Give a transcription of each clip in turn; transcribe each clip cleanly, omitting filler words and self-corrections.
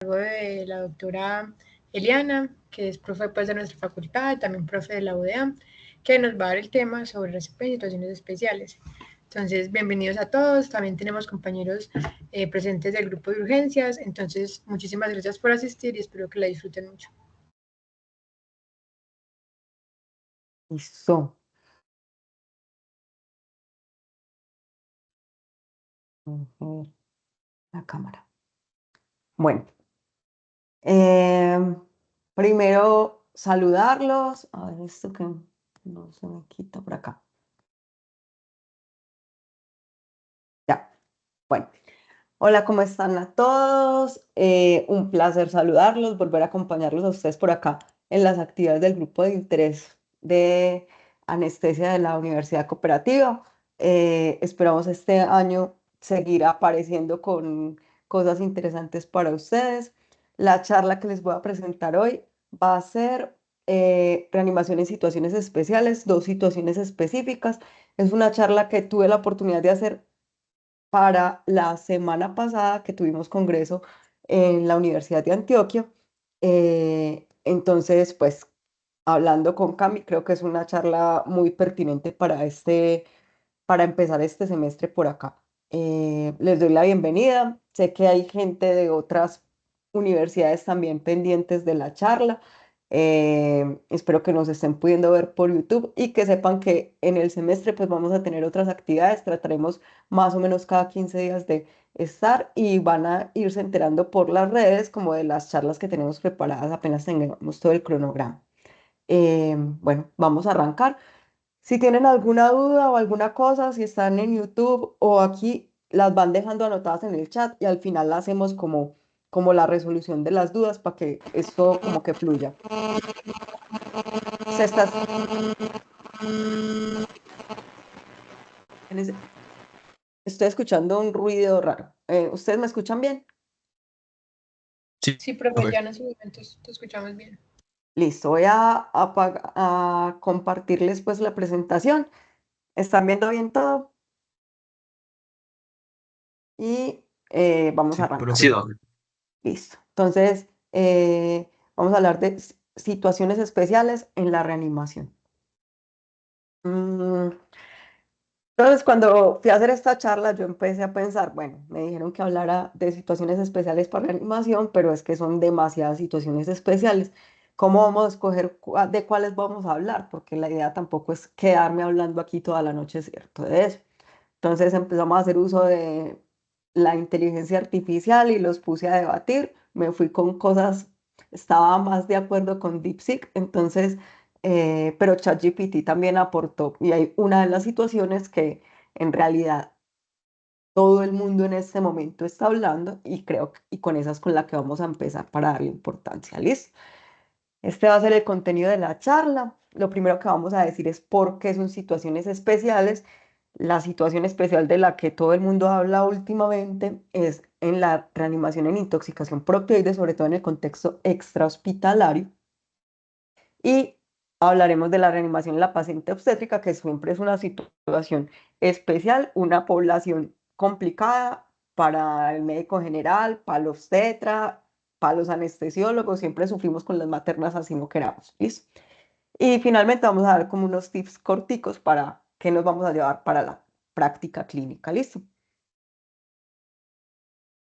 cargo de la doctora Eliana, que es profe pues, de nuestra facultad, también profe de la UDEAM, que nos va a dar el tema sobre RCP y situaciones especiales. Entonces, bienvenidos a todos. También tenemos compañeros presentes del grupo de urgencias. Entonces, muchísimas gracias por asistir y espero que la disfruten mucho. Listo. La cámara. Bueno, primero saludarlos. A ver, esto que no se me quita por acá. Ya, bueno. Hola, ¿cómo están a todos? Un placer saludarlos, volver a acompañarlos a ustedes por acá en las actividades del grupo de interés de anestesia de la Universidad Cooperativa. Esperamos este año seguir apareciendo con cosas interesantes para ustedes. La charla que les voy a presentar hoy va a ser reanimación en situaciones especiales, dos situaciones específicas. Es una charla que tuve la oportunidad de hacer para la semana pasada que tuvimos congreso en la Universidad de Antioquia. Entonces, pues, hablando con Cami, creo que es una charla muy pertinente para empezar este semestre por acá. Les doy la bienvenida. Sé que hay gente de otras universidades también pendientes de la charla. Espero que nos estén pudiendo ver por YouTube y que sepan que en el semestre pues vamos a tener otras actividades. Trataremos más o menos cada 15 días de estar y van a irse enterando por las redes como de las charlas que tenemos preparadas apenas tengamos todo el cronograma. Bueno, vamos a arrancar. Si tienen alguna duda o alguna cosa, si están en YouTube o aquí, las van dejando anotadas en el chat y al final la hacemos como la resolución de las dudas para que esto como que fluya. Se está... Estoy escuchando un ruido raro. ¿Ustedes me escuchan bien? Sí, profe, ya en ese momento te escuchamos bien. Listo, voy a compartirles pues la presentación. ¿Están viendo bien todo? Y vamos a arrancar. Sí, Listo. Entonces, vamos a hablar de situaciones especiales en la reanimación. Entonces, cuando fui a hacer esta charla, yo empecé a pensar, bueno, me dijeron que hablara de situaciones especiales para reanimación, pero es que son demasiadas situaciones especiales. ¿Cómo vamos a escoger de cuáles vamos a hablar? Porque la idea tampoco es quedarme hablando aquí toda la noche, ¿cierto? De eso. Entonces empezamos a hacer uso de la inteligencia artificial y los puse a debatir. Me fui con cosas, estaba más de acuerdo con DeepSeek, entonces, pero ChatGPT también aportó. Y hay una de las situaciones que en realidad todo el mundo en este momento está hablando y creo y con esas con la que vamos a empezar para darle importancia. ¿Listo? Este va a ser el contenido de la charla. Lo primero que vamos a decir es por qué son situaciones especiales. La situación especial de la que todo el mundo habla últimamente es en la reanimación en intoxicación por opioides, sobre todo en el contexto extrahospitalario. Y hablaremos de la reanimación en la paciente obstétrica, que siempre es una situación especial, una población complicada para el médico general, para el obstetra, para los anestesiólogos, siempre sufrimos con las maternas así no queramos, ¿listo? Y finalmente vamos a dar como unos tips corticos para qué nos vamos a llevar para la práctica clínica, ¿listo?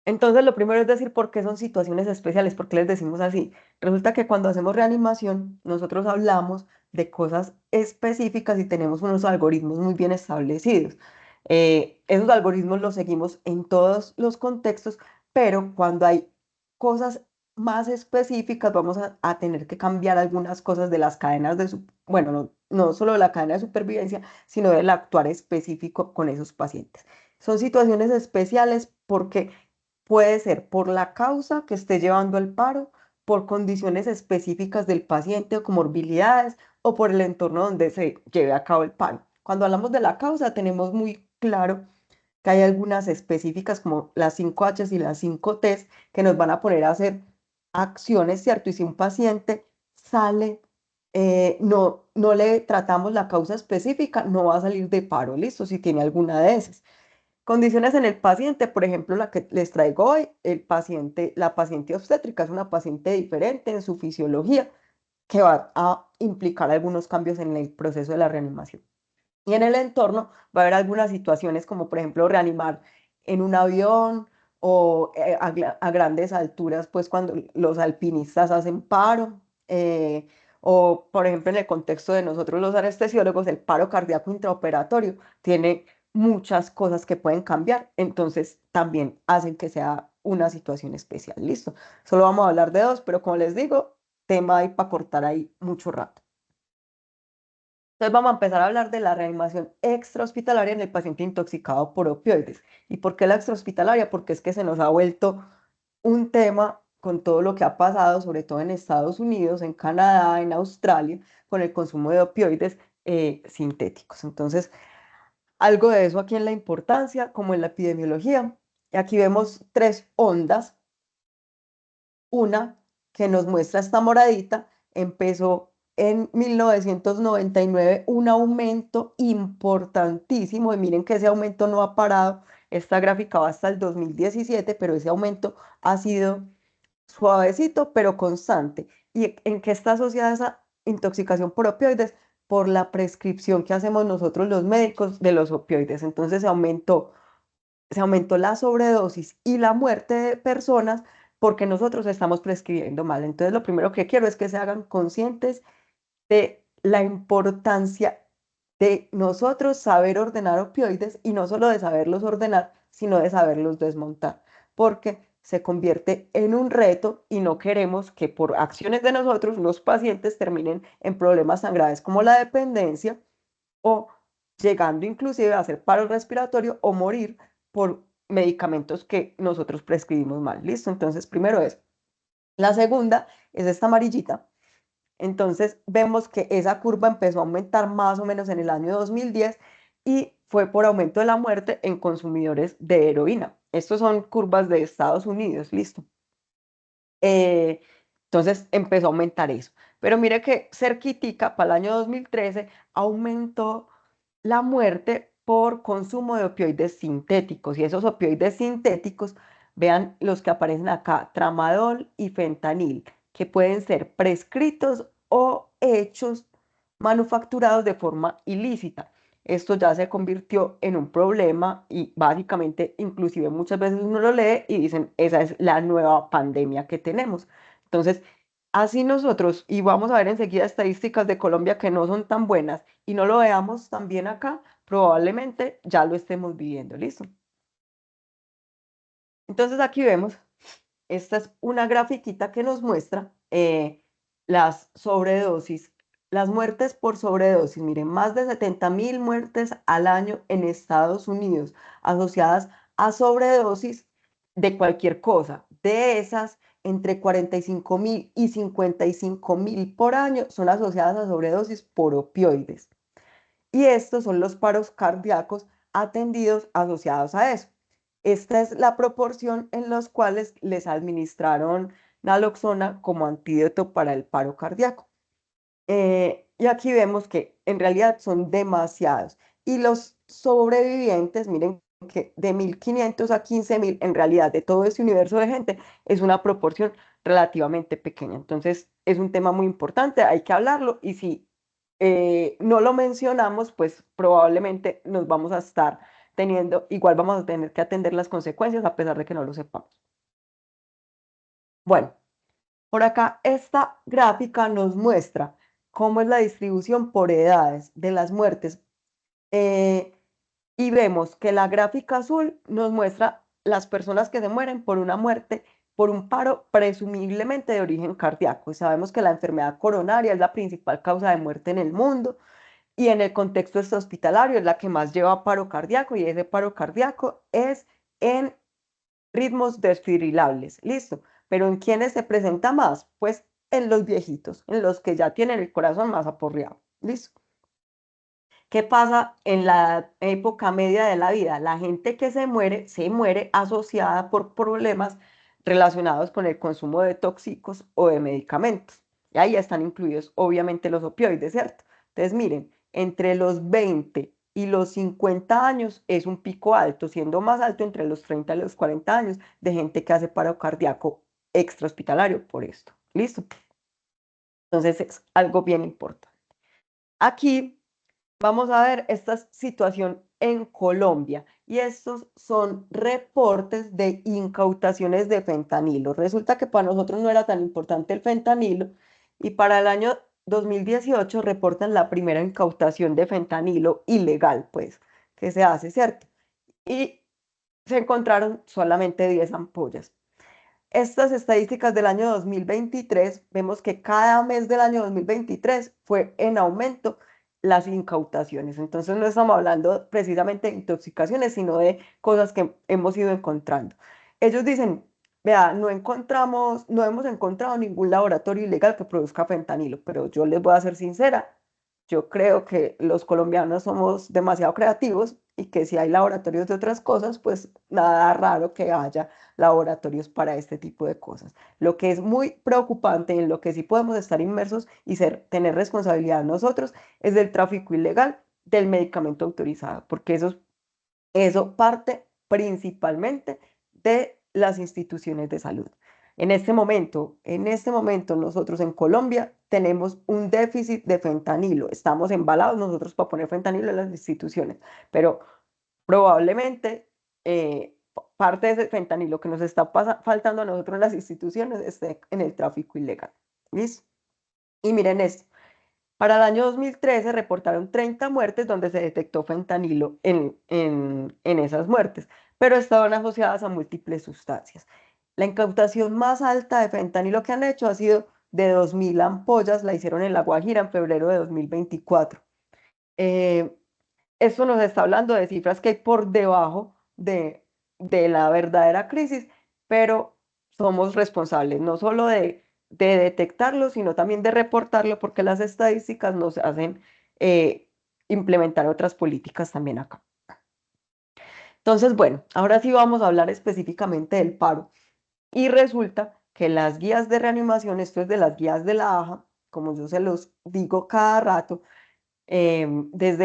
Entonces, lo primero es decir por qué son situaciones especiales, por qué les decimos así. Resulta que cuando hacemos reanimación, nosotros hablamos de cosas específicas y tenemos unos algoritmos muy bien establecidos. Esos algoritmos los seguimos en todos los contextos, pero cuando hay cosas más específicas, vamos a tener que cambiar algunas cosas de las cadenas bueno, no solo de la cadena de supervivencia, sino del actuar específico con esos pacientes. Son situaciones especiales porque puede ser por la causa que esté llevando al paro, por condiciones específicas del paciente o comorbilidades o por el entorno donde se lleve a cabo el paro. Cuando hablamos de la causa, tenemos muy claro que hay algunas específicas como las 5 Hs y las 5 Ts que nos van a poner a hacer acciones, ¿cierto? Y si un paciente sale, no le tratamos la causa específica, no va a salir de paro, ¿listo? Si tiene alguna de esas. Condiciones en el paciente, por ejemplo, la que les traigo hoy, la paciente obstétrica es una paciente diferente en su fisiología que va a implicar algunos cambios en el proceso de la reanimación. Y en el entorno va a haber algunas situaciones como por ejemplo reanimar en un avión o a grandes alturas, pues cuando los alpinistas hacen paro, o por ejemplo en el contexto de nosotros los anestesiólogos, el paro cardíaco intraoperatorio tiene muchas cosas que pueden cambiar, entonces también hacen que sea una situación especial. Listo. Solo vamos a hablar de dos, pero como les digo, tema hay para cortar ahí mucho rato. Entonces vamos a empezar a hablar de la reanimación extrahospitalaria en el paciente intoxicado por opioides. ¿Y por qué la extrahospitalaria? Porque es que se nos ha vuelto un tema con todo lo que ha pasado, sobre todo en Estados Unidos, en Canadá, en Australia, con el consumo de opioides sintéticos. Entonces, algo de eso aquí en la importancia, como en la epidemiología. Y aquí vemos tres ondas. Una que nos muestra esta moradita, empezó en 1999 un aumento importantísimo y miren que ese aumento no ha parado. Esta gráfica va hasta el 2017, pero ese aumento ha sido suavecito, pero constante. ¿Y en qué está asociada esa intoxicación por opioides? Por la prescripción que hacemos nosotros los médicos de los opioides. Entonces se aumentó la sobredosis y la muerte de personas porque nosotros estamos prescribiendo mal. Entonces, lo primero que quiero es que se hagan conscientes de la importancia de nosotros saber ordenar opioides y no solo de saberlos ordenar, sino de saberlos desmontar, porque se convierte en un reto y no queremos que por acciones de nosotros los pacientes terminen en problemas tan graves como la dependencia o llegando inclusive a hacer paro respiratorio o morir por medicamentos que nosotros prescribimos mal. ¿Listo? Entonces, primero es. La segunda es esta amarillita. Entonces, vemos que esa curva empezó a aumentar más o menos en el año 2010 y fue por aumento de la muerte en consumidores de heroína. Estos son curvas de Estados Unidos, listo. Eh, entonces empezó a aumentar eso. Pero mire que cerquitica, para el año 2013, aumentó la muerte por consumo de opioides sintéticos. Y esos opioides sintéticos, vean los que aparecen acá, tramadol y fentanil, que pueden ser prescritos o hechos manufacturados de forma ilícita. Esto ya se convirtió en un problema y básicamente, inclusive muchas veces uno lo lee y dicen, esa es la nueva pandemia que tenemos. Entonces, así nosotros, y vamos a ver enseguida estadísticas de Colombia que no son tan buenas, y no lo veamos también acá, probablemente ya lo estemos viviendo, ¿listo? Entonces aquí vemos, esta es una grafiquita que nos muestra las sobredosis, las muertes por sobredosis. Miren, más de 70.000 muertes al año en Estados Unidos asociadas a sobredosis de cualquier cosa. De esas, entre 45.000 y 55.000 por año son asociadas a sobredosis por opioides. Y estos son los paros cardíacos atendidos asociados a eso. Esta es la proporción en los cuales les administraron naloxona como antídoto para el paro cardíaco. Y aquí vemos que en realidad son demasiados. Y los sobrevivientes, miren que de 1.500 a 15.000, en realidad de todo ese universo de gente, es una proporción relativamente pequeña. Entonces, es un tema muy importante, hay que hablarlo. Y si no lo mencionamos, pues probablemente nos vamos a estar teniendo, igual vamos a tener que atender las consecuencias a pesar de que no lo sepamos. Bueno, por acá esta gráfica nos muestra cómo es la distribución por edades de las muertes. eh, y vemos que la gráfica azul nos muestra las personas que se mueren por una muerte, por un paro presumiblemente de origen cardíaco. Y sabemos que la enfermedad coronaria es la principal causa de muerte en el mundo y en el contexto hospitalario es la que más lleva a paro cardíaco y ese paro cardíaco es en ritmos desfibrilables, listo. Pero ¿en quiénes se presenta más? Pues en los viejitos, en los que ya tienen el corazón más aporreado, listo. ¿Qué pasa en la época media de la vida? La gente que se muere asociada por problemas relacionados con el consumo de tóxicos o de medicamentos. Y ahí están incluidos obviamente los opioides, ¿cierto? Entonces miren, entre los 20 y los 50 años es un pico alto, siendo más alto entre los 30 y los 40 años de gente que hace paro cardíaco extrahospitalario por esto. ¿Listo? Entonces es algo bien importante. Aquí vamos a ver esta situación en Colombia y estos son reportes de incautaciones de fentanilo. Resulta que para nosotros no era tan importante el fentanilo y para el año 2018 reportan la primera incautación de fentanilo ilegal, pues, que se hace, ¿cierto? Y se encontraron solamente 10 ampollas. Estas estadísticas del año 2023, vemos que cada mes del año 2023 fue en aumento las incautaciones. Entonces no estamos hablando precisamente de intoxicaciones, sino de cosas que hemos ido encontrando. Ellos dicen, vea, no hemos encontrado ningún laboratorio ilegal que produzca fentanilo, pero yo les voy a ser sincera, yo creo que los colombianos somos demasiado creativos y que si hay laboratorios de otras cosas, pues nada raro que haya laboratorios para este tipo de cosas. Lo que es muy preocupante, en lo que sí podemos estar inmersos y tener responsabilidad nosotros, es del tráfico ilegal del medicamento autorizado, porque eso parte principalmente de las instituciones de salud. En este momento nosotros en Colombia tenemos un déficit de fentanilo. Estamos embalados nosotros para poner fentanilo en las instituciones, pero probablemente parte de ese fentanilo que nos está faltando a nosotros en las instituciones esté en el tráfico ilegal. ¿Listo? Y miren esto. Para el año 2013 reportaron 30 muertes donde se detectó fentanilo en esas muertes, pero estaban asociadas a múltiples sustancias. La incautación más alta de fentanilo que han hecho ha sido de 2.000 ampollas, la hicieron en La Guajira en febrero de 2024. Eh, Esto nos está hablando de cifras que hay por debajo de la verdadera crisis, pero somos responsables no solo de detectarlo, sino también de reportarlo, porque las estadísticas nos hacen implementar otras políticas también acá. Entonces, bueno, ahora sí vamos a hablar específicamente del paro. Y resulta que las guías de reanimación, esto es de las guías de la AJA, como yo se los digo cada rato, desde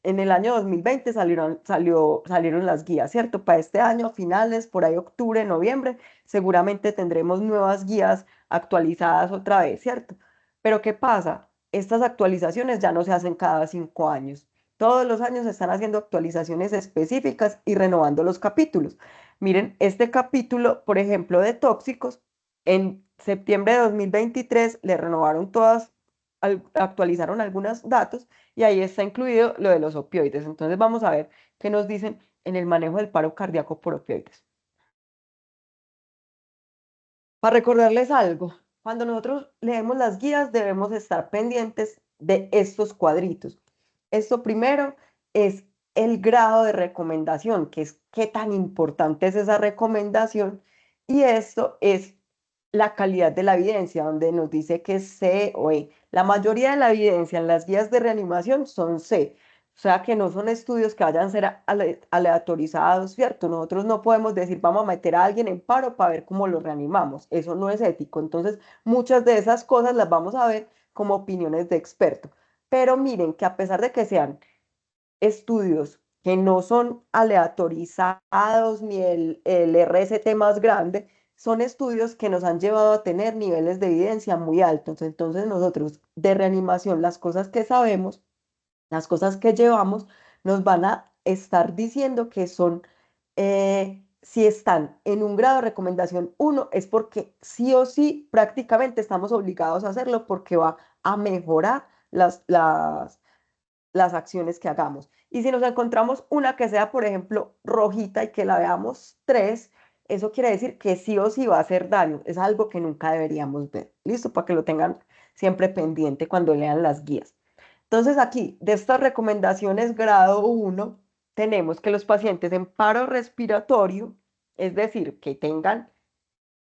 en el año 2020 salieron las guías, ¿cierto? Para este año, finales, por ahí octubre, noviembre, seguramente tendremos nuevas guías actualizadas otra vez, ¿cierto? Pero ¿qué pasa? Estas actualizaciones ya no se hacen cada 5 años. Todos los años se están haciendo actualizaciones específicas y renovando los capítulos. Miren, este capítulo, por ejemplo, de tóxicos, en septiembre de 2023 le renovaron actualizaron algunos datos y ahí está incluido lo de los opioides. Entonces vamos a ver qué nos dicen en el manejo del paro cardíaco por opioides. Para recordarles algo, cuando nosotros leemos las guías debemos estar pendientes de estos cuadritos. Esto primero es el grado de recomendación, que es qué tan importante es esa recomendación, y esto es la calidad de la evidencia, donde nos dice que es C o E. La mayoría de la evidencia en las guías de reanimación son C, o sea que no son estudios que vayan a ser aleatorizados, ¿cierto? Nosotros no podemos decir vamos a meter a alguien en paro para ver cómo lo reanimamos, eso no es ético. Entonces, muchas de esas cosas las vamos a ver como opiniones de expertos. Pero miren que a pesar de que sean estudios que no son aleatorizados ni el RCT más grande, son estudios que nos han llevado a tener niveles de evidencia muy altos. Entonces nosotros de reanimación, las cosas que sabemos, las cosas que llevamos, nos van a estar diciendo que son, si están en un grado de recomendación 1, es porque sí o sí prácticamente estamos obligados a hacerlo porque va a mejorar las acciones que hagamos. Y si nos encontramos una que sea, por ejemplo, rojita y que la veamos 3, eso quiere decir que sí o sí va a hacer daño. Es algo que nunca deberíamos ver. ¿Listo? Para que lo tengan siempre pendiente cuando lean las guías. Entonces aquí, de estas recomendaciones grado 1, tenemos que los pacientes en paro respiratorio, es decir, que tengan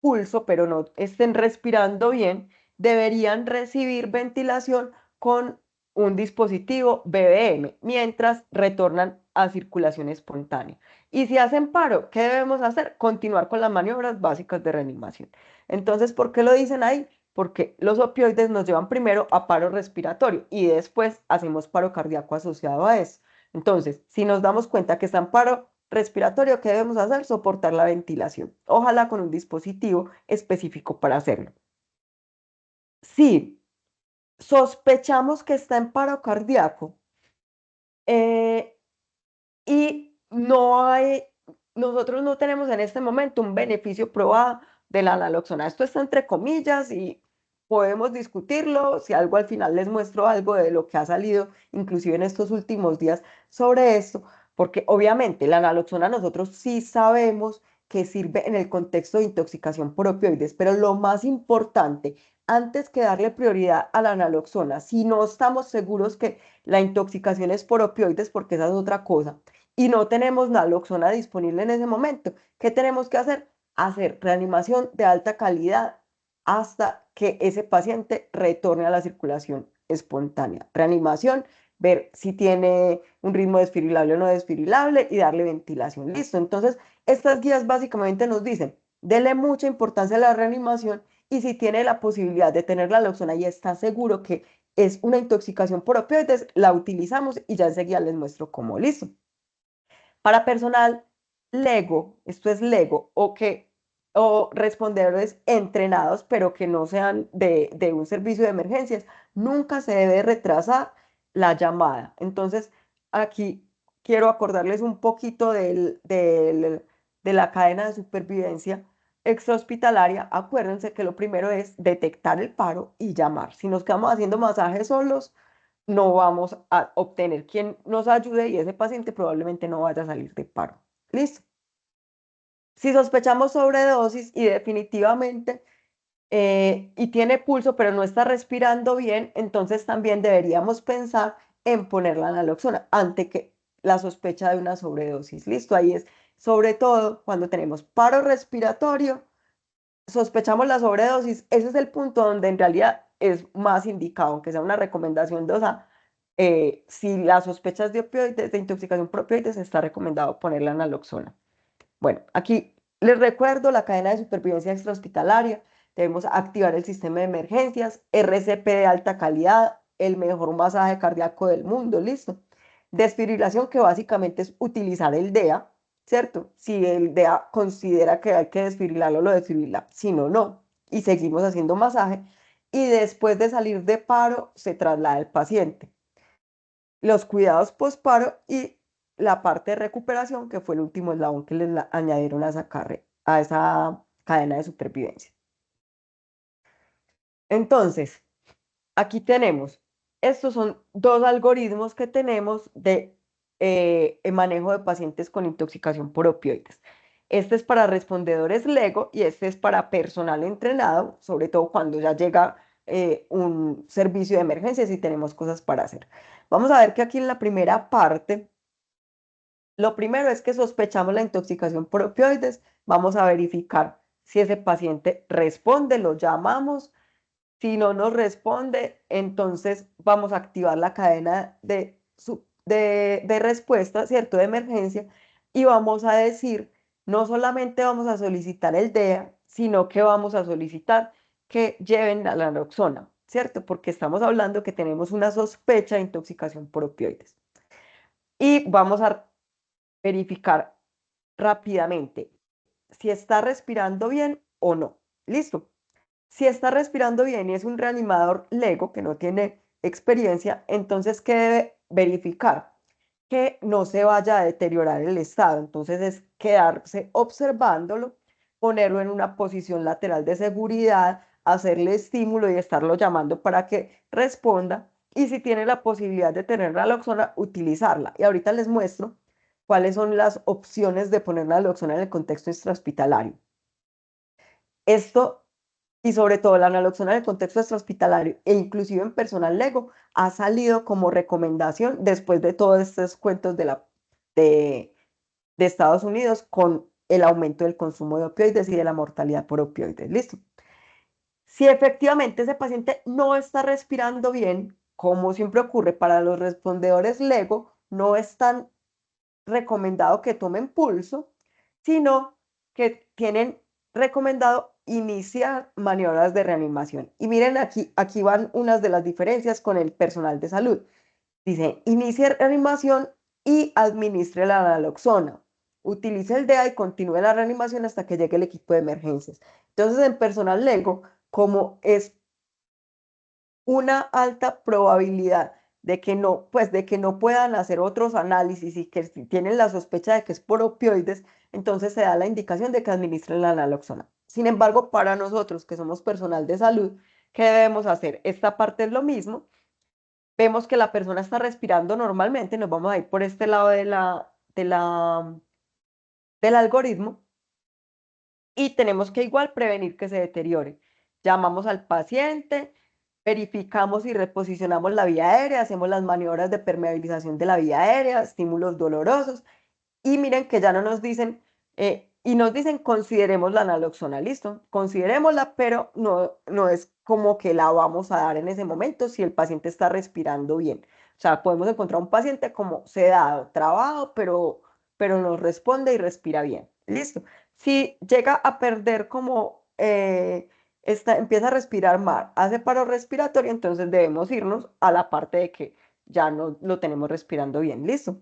pulso, pero no estén respirando bien, deberían recibir ventilación con un dispositivo BBM mientras retornan a circulación espontánea. Y si hacen paro, ¿qué debemos hacer? Continuar con las maniobras básicas de reanimación. Entonces, ¿por qué lo dicen ahí? Porque los opioides nos llevan primero a paro respiratorio y después hacemos paro cardíaco asociado a eso. Entonces, si nos damos cuenta que está en paro respiratorio, ¿qué debemos hacer? Soportar la ventilación. Ojalá con un dispositivo específico para hacerlo. Si sospechamos que está en paro cardíaco, eh, y nosotros no tenemos en este momento un beneficio probado de la naloxona. Esto está entre comillas y podemos discutirlo. Si algo al final les muestro algo de lo que ha salido, inclusive en estos últimos días, sobre esto, porque obviamente la naloxona nosotros sí sabemos que sirve en el contexto de intoxicación por opioides, pero lo más importante, antes que darle prioridad a la naloxona, si no estamos seguros que la intoxicación es por opioides, porque esa es otra cosa, y no tenemos naloxona disponible en ese momento, ¿qué tenemos que hacer? Hacer reanimación de alta calidad hasta que ese paciente retorne a la circulación espontánea. Reanimación, ver si tiene un ritmo desfibrilable o no desfibrilable y darle ventilación. Listo. Entonces, estas guías básicamente nos dicen, dele mucha importancia a la reanimación y si tiene la posibilidad de tener la naloxona y está seguro que es una intoxicación por opioides, la utilizamos y ya enseguida les muestro cómo. Listo. Para personal Lego, esto es Lego, o respondedores entrenados, pero que no sean de un servicio de emergencias, nunca se debe retrasar la llamada. Entonces, aquí quiero acordarles un poquito de la cadena de supervivencia extrahospitalaria. Acuérdense que lo primero es detectar el paro y llamar. Si nos quedamos haciendo masajes solos, no vamos a obtener quien nos ayude y ese paciente probablemente no vaya a salir de paro. Listo. Si sospechamos sobredosis y definitivamente y tiene pulso pero no está respirando bien, entonces también deberíamos pensar en poner la naloxona ante que la sospecha de una sobredosis. Listo, ahí es sobre todo cuando tenemos paro respiratorio, sospechamos la sobredosis, ese es el punto donde en realidad es más indicado, aunque sea una recomendación de, o sea, si la sospecha es de opioides, de intoxicación por opioides, está recomendado poner la naloxona. Bueno, aquí les recuerdo la cadena de supervivencia extrahospitalaria. Debemos activar el sistema de emergencias, RCP de alta calidad, el mejor masaje cardíaco del mundo, listo. Desfibrilación, que básicamente es utilizar el DEA, ¿cierto? Si el DEA considera que hay que desfibrilarlo, lo desfibrila, si no, no. Y seguimos haciendo masaje. Y después de salir de paro, se traslada el paciente. Los cuidados posparo y la parte de recuperación, que fue el último eslabón que les añadieron a a esa cadena de supervivencia. Entonces, aquí tenemos, estos son dos algoritmos que tenemos de manejo de pacientes con intoxicación por opioides. Este es para respondedores LEGO y este es para personal entrenado, sobre todo cuando ya llega un servicio de emergencias y tenemos cosas para hacer. Vamos a ver que aquí en la primera parte, lo primero es que sospechamos la intoxicación por opioides. Vamos a verificar si ese paciente responde, lo llamamos. Si no nos responde, entonces vamos a activar la cadena de respuesta, ¿cierto? De emergencia y vamos a decir, no solamente vamos a solicitar el DEA, sino que vamos a solicitar que lleven la naloxona, ¿cierto? Porque estamos hablando que tenemos una sospecha de intoxicación por opioides. Y vamos a verificar rápidamente si está respirando bien o no. Listo. Si está respirando bien y es un reanimador lego que no tiene experiencia, entonces, ¿qué debe verificar? Que no se vaya a deteriorar el estado. Entonces es quedarse observándolo, ponerlo en una posición lateral de seguridad, hacerle estímulo y estarlo llamando para que responda. Y si tiene la posibilidad de tener naloxona, utilizarla. Y ahorita les muestro cuáles son las opciones de poner naloxona en el contexto extrahospitalario. Esto, y sobre todo la naloxona en el contexto extrahospitalario e inclusive en personal lego, ha salido como recomendación después de todos estos cuentos de, de Estados Unidos con el aumento del consumo de opioides y de la mortalidad por opioides. Listo. Si efectivamente ese paciente no está respirando bien, como siempre ocurre para los respondedores LEGO, no es tan recomendado que tomen pulso, sino que tienen recomendado iniciar maniobras de reanimación. Y miren aquí van unas de las diferencias con el personal de salud. Dice, inicia reanimación y administre la naloxona. Utilice el DEA y continúe la reanimación hasta que llegue el equipo de emergencias. Entonces, en personal lego, como es una alta probabilidad de que no, pues de que no puedan hacer otros análisis y que si tienen la sospecha de que es por opioides, entonces se da la indicación de que administren la naloxona. Sin embargo, para nosotros que somos personal de salud, ¿qué debemos hacer? Esta parte es lo mismo. Vemos que la persona está respirando normalmente, nos vamos a ir por este lado del algoritmo y tenemos que igual prevenir que se deteriore. Llamamos al paciente, verificamos y reposicionamos la vía aérea, hacemos las maniobras de permeabilización de la vía aérea, estímulos dolorosos y miren que ya no nos dicen, y nos dicen consideremos la naloxona, listo, considerémosla, pero no es como que la vamos a dar en ese momento si el paciente está respirando bien. O sea, podemos encontrar un paciente como sedado, trabado, pero nos responde y respira bien, listo. Si llega a perder como, empieza a respirar mal, hace paro respiratorio, entonces debemos irnos a la parte de que ya no lo tenemos respirando bien, listo.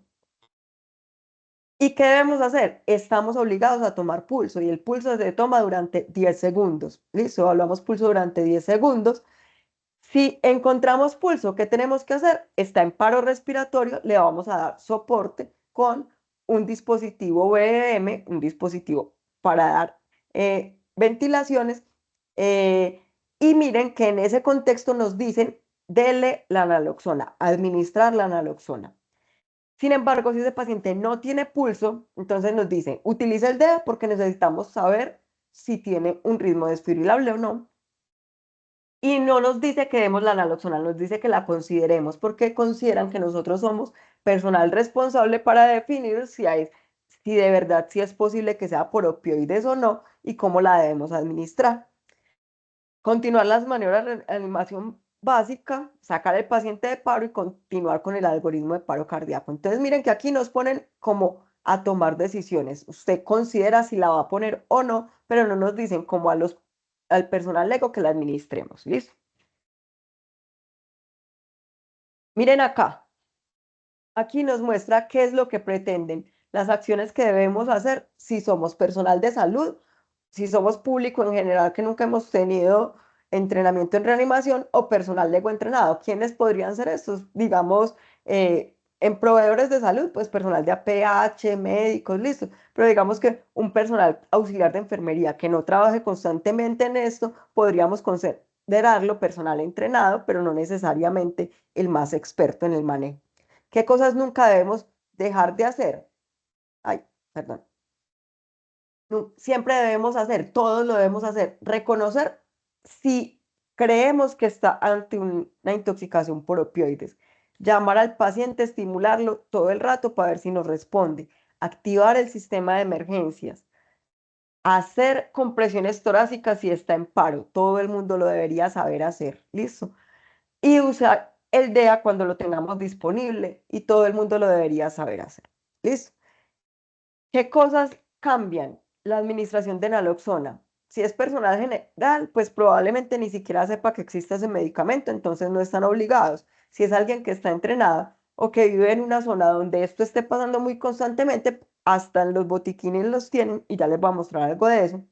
¿Y qué debemos hacer? Estamos obligados a tomar pulso y el pulso se toma durante 10 segundos. ¿Listo? Hablamos pulso durante 10 segundos. Si encontramos pulso, ¿qué tenemos que hacer? Está en paro respiratorio, le vamos a dar soporte con un dispositivo BM, un dispositivo para dar ventilaciones. eh, y miren que en ese contexto nos dicen, dele la naloxona, administrar la naloxona. Sin embargo, si ese paciente no tiene pulso, entonces nos dicen, utiliza el dedo porque necesitamos saber si tiene un ritmo desfibrilable o no. Y no nos dice que demos la naloxona, nos dice que la consideremos porque consideran que nosotros somos personal responsable para definir si de verdad si es posible que sea por opioides o no y cómo la debemos administrar. Continuar las maniobras de reanimación básica, sacar al paciente de paro y continuar con el algoritmo de paro cardíaco. Entonces, miren que aquí nos ponen como a tomar decisiones. Usted considera si la va a poner o no, pero no nos dicen como al personal lego que la administremos. ¿Listo? Miren acá. Aquí nos muestra qué es lo que pretenden, las acciones que debemos hacer si somos personal de salud, si somos público en general que nunca hemos tenido entrenamiento en reanimación o personal lego entrenado. ¿Quiénes podrían ser estos? Digamos, en proveedores de salud, pues personal de APH, médicos, listo. Pero digamos que un personal auxiliar de enfermería que no trabaje constantemente en esto, podríamos considerarlo personal entrenado, pero no necesariamente el más experto en el manejo. ¿Qué cosas nunca debemos dejar de hacer? Ay, perdón. Siempre debemos hacer, todos lo debemos hacer. Reconocer si creemos que está ante una intoxicación por opioides. Llamar al paciente, estimularlo todo el rato para ver si nos responde. Activar el sistema de emergencias. Hacer compresiones torácicas si está en paro. Todo el mundo lo debería saber hacer. ¿Listo? Y usar el DEA cuando lo tengamos disponible y todo el mundo lo debería saber hacer. ¿Listo? ¿Qué cosas cambian? La administración de naloxona. Si es personal general, pues probablemente ni siquiera sepa que existe ese medicamento, entonces no están obligados. Si es alguien que está entrenado o que vive en una zona donde esto esté pasando muy constantemente, hasta en los botiquines los tienen y ya les voy a mostrar algo de eso.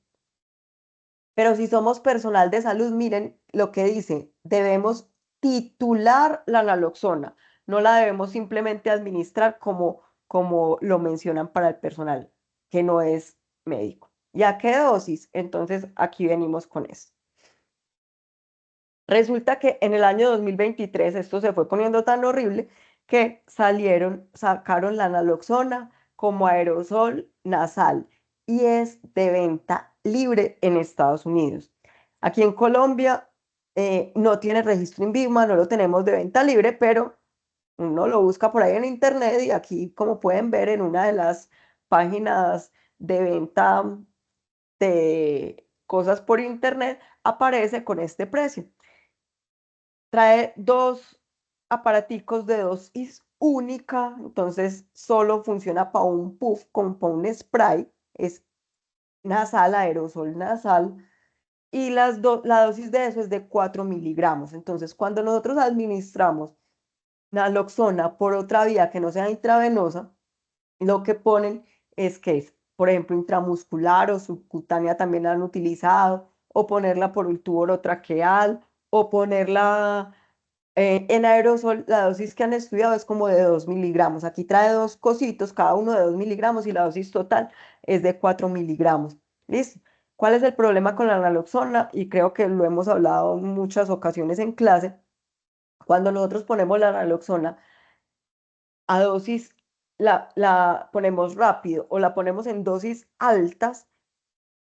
Pero si somos personal de salud, miren lo que dice, debemos titular la naloxona, no la debemos simplemente administrar como lo mencionan para el personal, que no es médico. ¿Y a qué dosis? Entonces aquí venimos con esto. Resulta que en el año 2023 esto se fue poniendo tan horrible que sacaron la naloxona como aerosol nasal y es de venta libre en Estados Unidos. Aquí en Colombia no tiene registro INVIMA, no lo tenemos de venta libre, pero uno lo busca por ahí en internet y aquí, como pueden ver, en una de las páginas de venta de cosas por internet, aparece con este precio. Trae dos aparaticos de dosis única, entonces solo funciona para un puff, como para un spray, es nasal, aerosol nasal, y la dosis de eso es de 4 miligramos. Entonces, cuando nosotros administramos naloxona por otra vía que no sea intravenosa, lo que ponen es que es, por ejemplo, intramuscular o subcutánea también la han utilizado, o ponerla por un tubo orotraqueal, o ponerla en aerosol. La dosis que han estudiado es como de 2 miligramos. Aquí trae dos cositos, cada uno de 2 miligramos, y la dosis total es de 4 miligramos. ¿Listo? ¿Cuál es el problema con la naloxona? Y creo que lo hemos hablado en muchas ocasiones en clase. Cuando nosotros ponemos la naloxona a dosis, la ponemos rápido o la ponemos en dosis altas,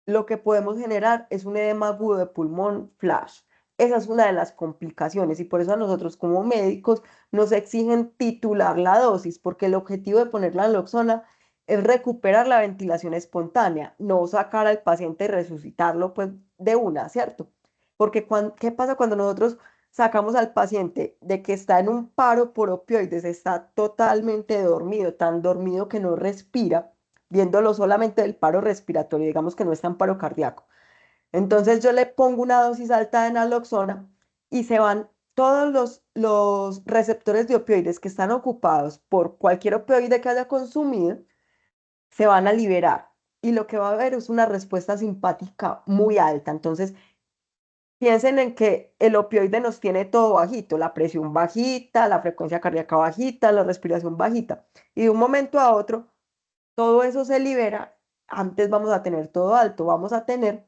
lo que podemos generar es un edema agudo de pulmón flash. Esa es una de las complicaciones, y por eso a nosotros como médicos nos exigen titular la dosis, porque el objetivo de poner la naloxona es recuperar la ventilación espontánea, no sacar al paciente y resucitarlo pues de una, ¿cierto? Porque ¿qué pasa cuando nosotros sacamos al paciente de que está en un paro por opioides, está totalmente dormido, tan dormido que no respira, viéndolo solamente del paro respiratorio, digamos que no está en paro cardíaco? Entonces yo le pongo una dosis alta de naloxona y se van todos los receptores de opioides que están ocupados por cualquier opioide que haya consumido, se van a liberar. Y lo que va a haber es una respuesta simpática muy alta. Entonces, piensen en que el opioide nos tiene todo bajito, la presión bajita, la frecuencia cardíaca bajita, la respiración bajita. Y de un momento a otro, todo eso se libera. Antes vamos a tener todo alto, vamos a tener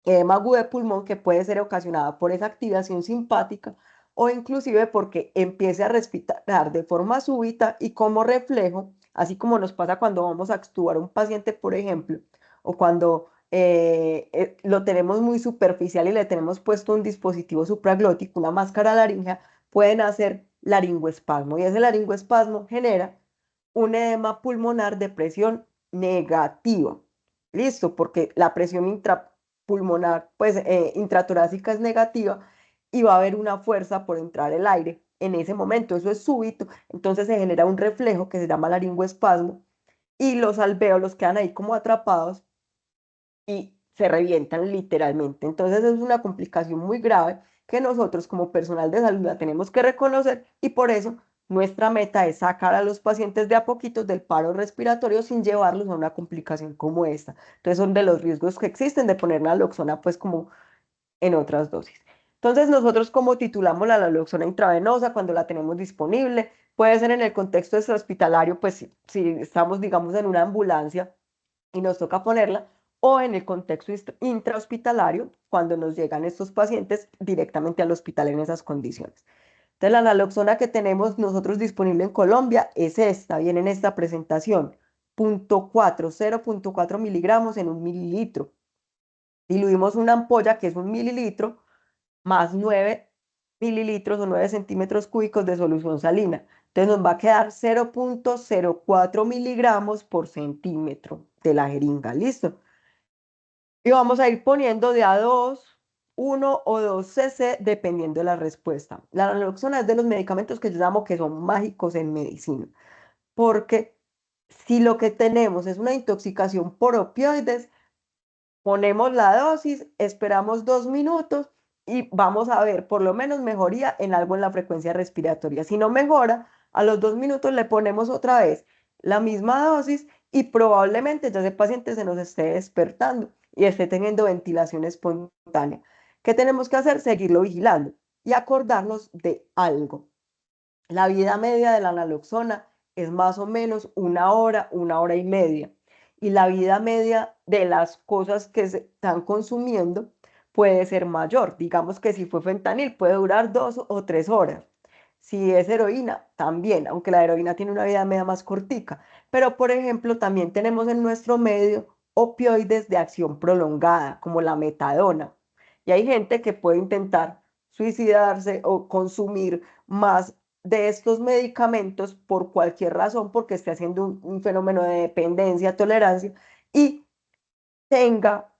edema agudo de pulmón, que puede ser ocasionada por esa activación simpática, o inclusive porque empiece a respirar de forma súbita y como reflejo, así como nos pasa cuando vamos a extubar a un paciente, por ejemplo, o cuando lo tenemos muy superficial y le tenemos puesto un dispositivo supraglótico, una máscara laríngea, pueden hacer laringoespasmo, y ese laringoespasmo genera un edema pulmonar de presión negativa. Listo, porque la presión intrapulmonar, pues intratorácica, es negativa, y va a haber una fuerza por entrar el aire en ese momento. Eso es súbito, entonces se genera un reflejo que se llama laringoespasmo, y los alvéolos quedan ahí como atrapados y se revientan literalmente. Entonces es una complicación muy grave que nosotros como personal de salud la tenemos que reconocer, y por eso nuestra meta es sacar a los pacientes de a poquitos del paro respiratorio sin llevarlos a una complicación como esta. Entonces son de los riesgos que existen de poner naloxona pues como en otras dosis. Entonces nosotros como titulamos la naloxona intravenosa cuando la tenemos disponible, puede ser en el contexto extrahospitalario, pues si estamos digamos en una ambulancia y nos toca ponerla, o en el contexto intrahospitalario, cuando nos llegan estos pacientes directamente al hospital en esas condiciones. Entonces, la naloxona que tenemos nosotros disponible en Colombia es esta, viene en esta presentación: 0.4 miligramos en 1 mililitro. Diluimos una ampolla que es 1 mililitro más 9 mililitros o 9 centímetros cúbicos de solución salina. Entonces nos va a quedar 0.04 miligramos por centímetro de la jeringa. ¿Listo? Y vamos a ir poniendo de a 2, 1 o 2 cc dependiendo de la respuesta. La naloxona es de los medicamentos que yo llamo que son mágicos en medicina, porque si lo que tenemos es una intoxicación por opioides, ponemos la dosis, esperamos 2 minutos y vamos a ver por lo menos mejoría en algo en la frecuencia respiratoria. Si no mejora, a los 2 minutos le ponemos otra vez la misma dosis y probablemente ya ese paciente se nos esté despertando y esté teniendo ventilación espontánea. ¿Qué tenemos que hacer? Seguirlo vigilando y acordarnos de algo. La vida media de la naloxona es más o menos una hora y media. Y la vida media de las cosas que se están consumiendo puede ser mayor. Digamos que si fue fentanil puede durar 2 o 3 horas. Si es heroína, también, aunque la heroína tiene una vida media más cortica. Pero, por ejemplo, también tenemos en nuestro medio opioides de acción prolongada, como la metadona. Y hay gente que puede intentar suicidarse o consumir más de estos medicamentos por cualquier razón, porque esté haciendo un fenómeno de dependencia, tolerancia, y tenga,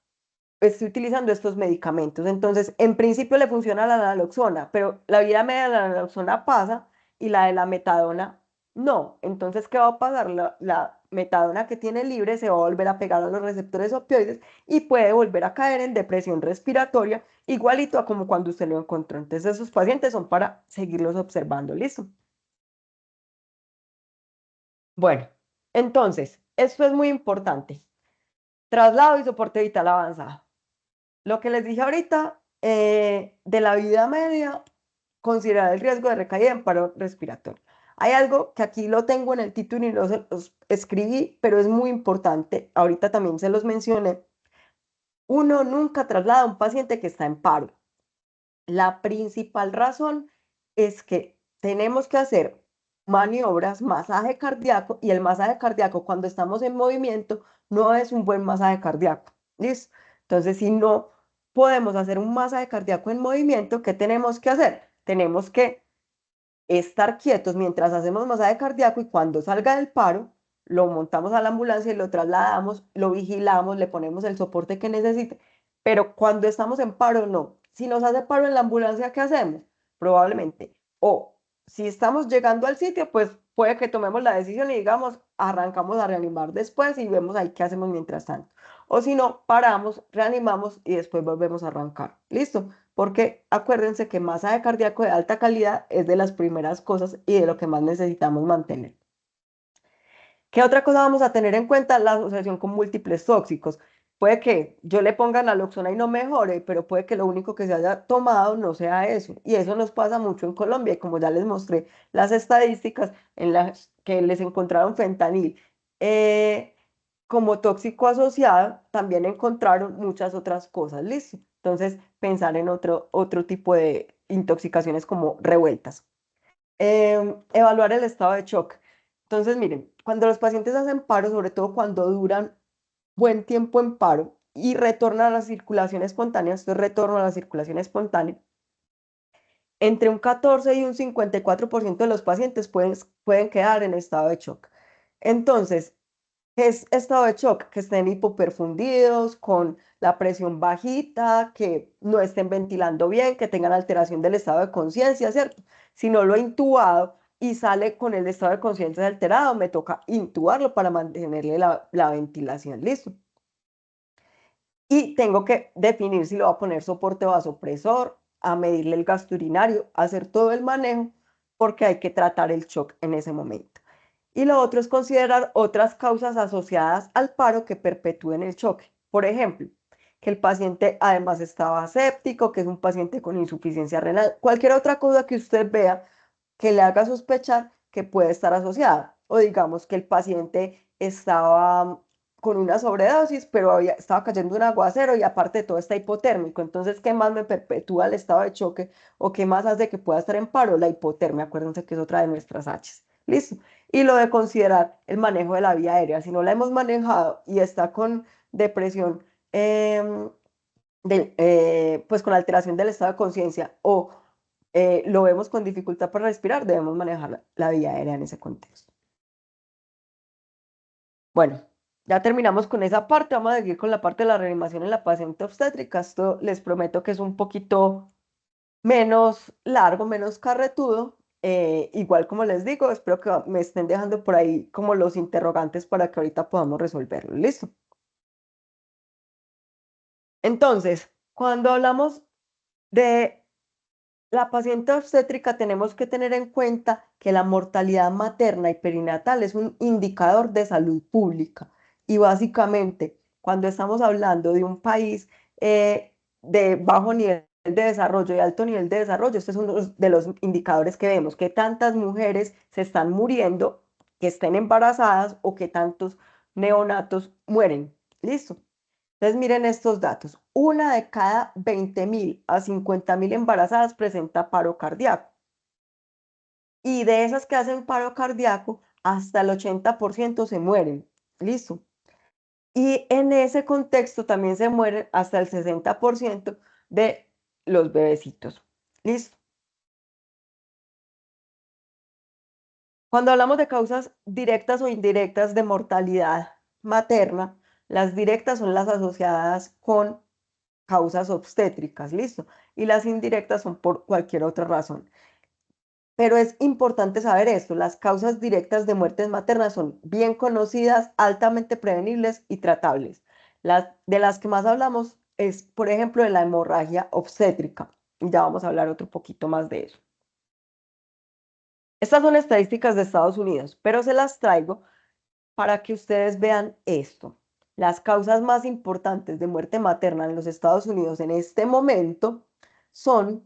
esté utilizando estos medicamentos. Entonces, en principio le funciona la naloxona, pero la vida media de la naloxona pasa y la de la metadona no. Entonces, ¿qué va a pasar? La metadona que tiene libre se va a volver a pegar a los receptores opioides y puede volver a caer en depresión respiratoria, igualito a como cuando usted lo encontró. Entonces, esos pacientes son para seguirlos observando. ¿Listo? Bueno, entonces, esto es muy importante. Traslado y soporte vital avanzado. Lo que les dije ahorita, de la vida media, considerar el riesgo de recaída en paro respiratorio. Hay algo que aquí lo tengo en el título y no se los escribí, pero es muy importante. Ahorita también se los mencioné. Uno nunca traslada a un paciente que está en paro. La principal razón es que tenemos que hacer maniobras, masaje cardíaco, y el masaje cardíaco cuando estamos en movimiento no es un buen masaje cardíaco. ¿Listo? Entonces, si no podemos hacer un masaje cardíaco en movimiento, ¿qué tenemos que hacer? Tenemos que estar quietos mientras hacemos masaje cardíaco, y cuando salga del paro, lo montamos a la ambulancia y lo trasladamos, lo vigilamos, le ponemos el soporte que necesite. Pero cuando estamos en paro, no. Si nos hace paro en la ambulancia, ¿qué hacemos? Probablemente. O si estamos llegando al sitio, pues puede que tomemos la decisión y digamos, arrancamos a reanimar después y vemos ahí qué hacemos mientras tanto. O si no, paramos, reanimamos y después volvemos a arrancar. ¿Listo? Porque acuérdense que masaje cardíaco de alta calidad es de las primeras cosas y de lo que más necesitamos mantener. ¿Qué otra cosa vamos a tener en cuenta? La asociación con múltiples tóxicos. Puede que yo le ponga naloxona y no mejore, pero puede que lo único que se haya tomado no sea eso. Y eso nos pasa mucho en Colombia. Y como ya les mostré las estadísticas en las que les encontraron fentanil eh, como tóxico asociado, también encontraron muchas otras cosas. ¿Listo? Entonces, pensar en otro tipo de intoxicaciones como revueltas. Evaluar el estado de shock. Entonces, miren, cuando los pacientes hacen paro, sobre todo cuando duran buen tiempo en paro y retornan a la circulación espontánea, esto es retorno a la circulación espontánea, entre un 14 y un 54% de los pacientes pueden quedar en estado de shock. Entonces, ¿qué es estado de shock? Que estén hipoperfundidos, con la presión bajita, que no estén ventilando bien, que tengan alteración del estado de conciencia, ¿cierto? Si no lo he intubado y sale con el estado de conciencia alterado, me toca intubarlo para mantenerle la ventilación, ¿listo? Y tengo que definir si le voy a poner soporte vasopresor, a medirle el gasto urinario, hacer todo el manejo, porque hay que tratar el shock en ese momento. Y lo otro es considerar otras causas asociadas al paro que perpetúen el choque. Por ejemplo, que el paciente además estaba séptico, que es un paciente con insuficiencia renal, cualquier otra cosa que usted vea que le haga sospechar que puede estar asociada. O digamos que el paciente estaba con una sobredosis, pero estaba cayendo un aguacero y aparte de todo está hipotérmico. Entonces, ¿qué más me perpetúa el estado de choque o qué más hace que pueda estar en paro? La hipotermia, acuérdense que es otra de nuestras H's. Listo. Y lo de considerar el manejo de la vía aérea. Si no la hemos manejado y está con depresión, pues con alteración del estado de conciencia, o lo vemos con dificultad para respirar, debemos manejar la vía aérea en ese contexto. Bueno, ya terminamos con esa parte. Vamos a seguir con la parte de la reanimación en la paciente obstétrica. Esto les prometo que es un poquito menos largo, menos carretudo. Igual como les digo, espero que me estén dejando por ahí como los interrogantes para que ahorita podamos resolverlo. ¿Listo? Entonces, cuando hablamos de la paciente obstétrica, tenemos que tener en cuenta que la mortalidad materna y perinatal es un indicador de salud pública. Y básicamente, cuando estamos hablando de un país de bajo nivel de desarrollo y alto nivel de desarrollo, este es uno de los indicadores que vemos, que tantas mujeres se están muriendo, que estén embarazadas o que tantos neonatos mueren. ¿Listo? Entonces, miren estos datos. Una de cada 20.000 a 50.000 embarazadas presenta paro cardíaco. Y de esas que hacen paro cardíaco, hasta el 80% se mueren. ¿Listo? Y en ese contexto también se mueren hasta el 60% de los bebecitos. ¿Listo? Cuando hablamos de causas directas o indirectas de mortalidad materna, las directas son las asociadas con causas obstétricas, listo. Y las indirectas son por cualquier otra razón. Pero es importante saber esto, las causas directas de muertes maternas son bien conocidas, altamente prevenibles y tratables. De las que más hablamos es, por ejemplo, de la hemorragia obstétrica. Ya vamos a hablar otro poquito más de eso. Estas son estadísticas de Estados Unidos, pero se las traigo para que ustedes vean esto. Las causas más importantes de muerte materna en los Estados Unidos en este momento son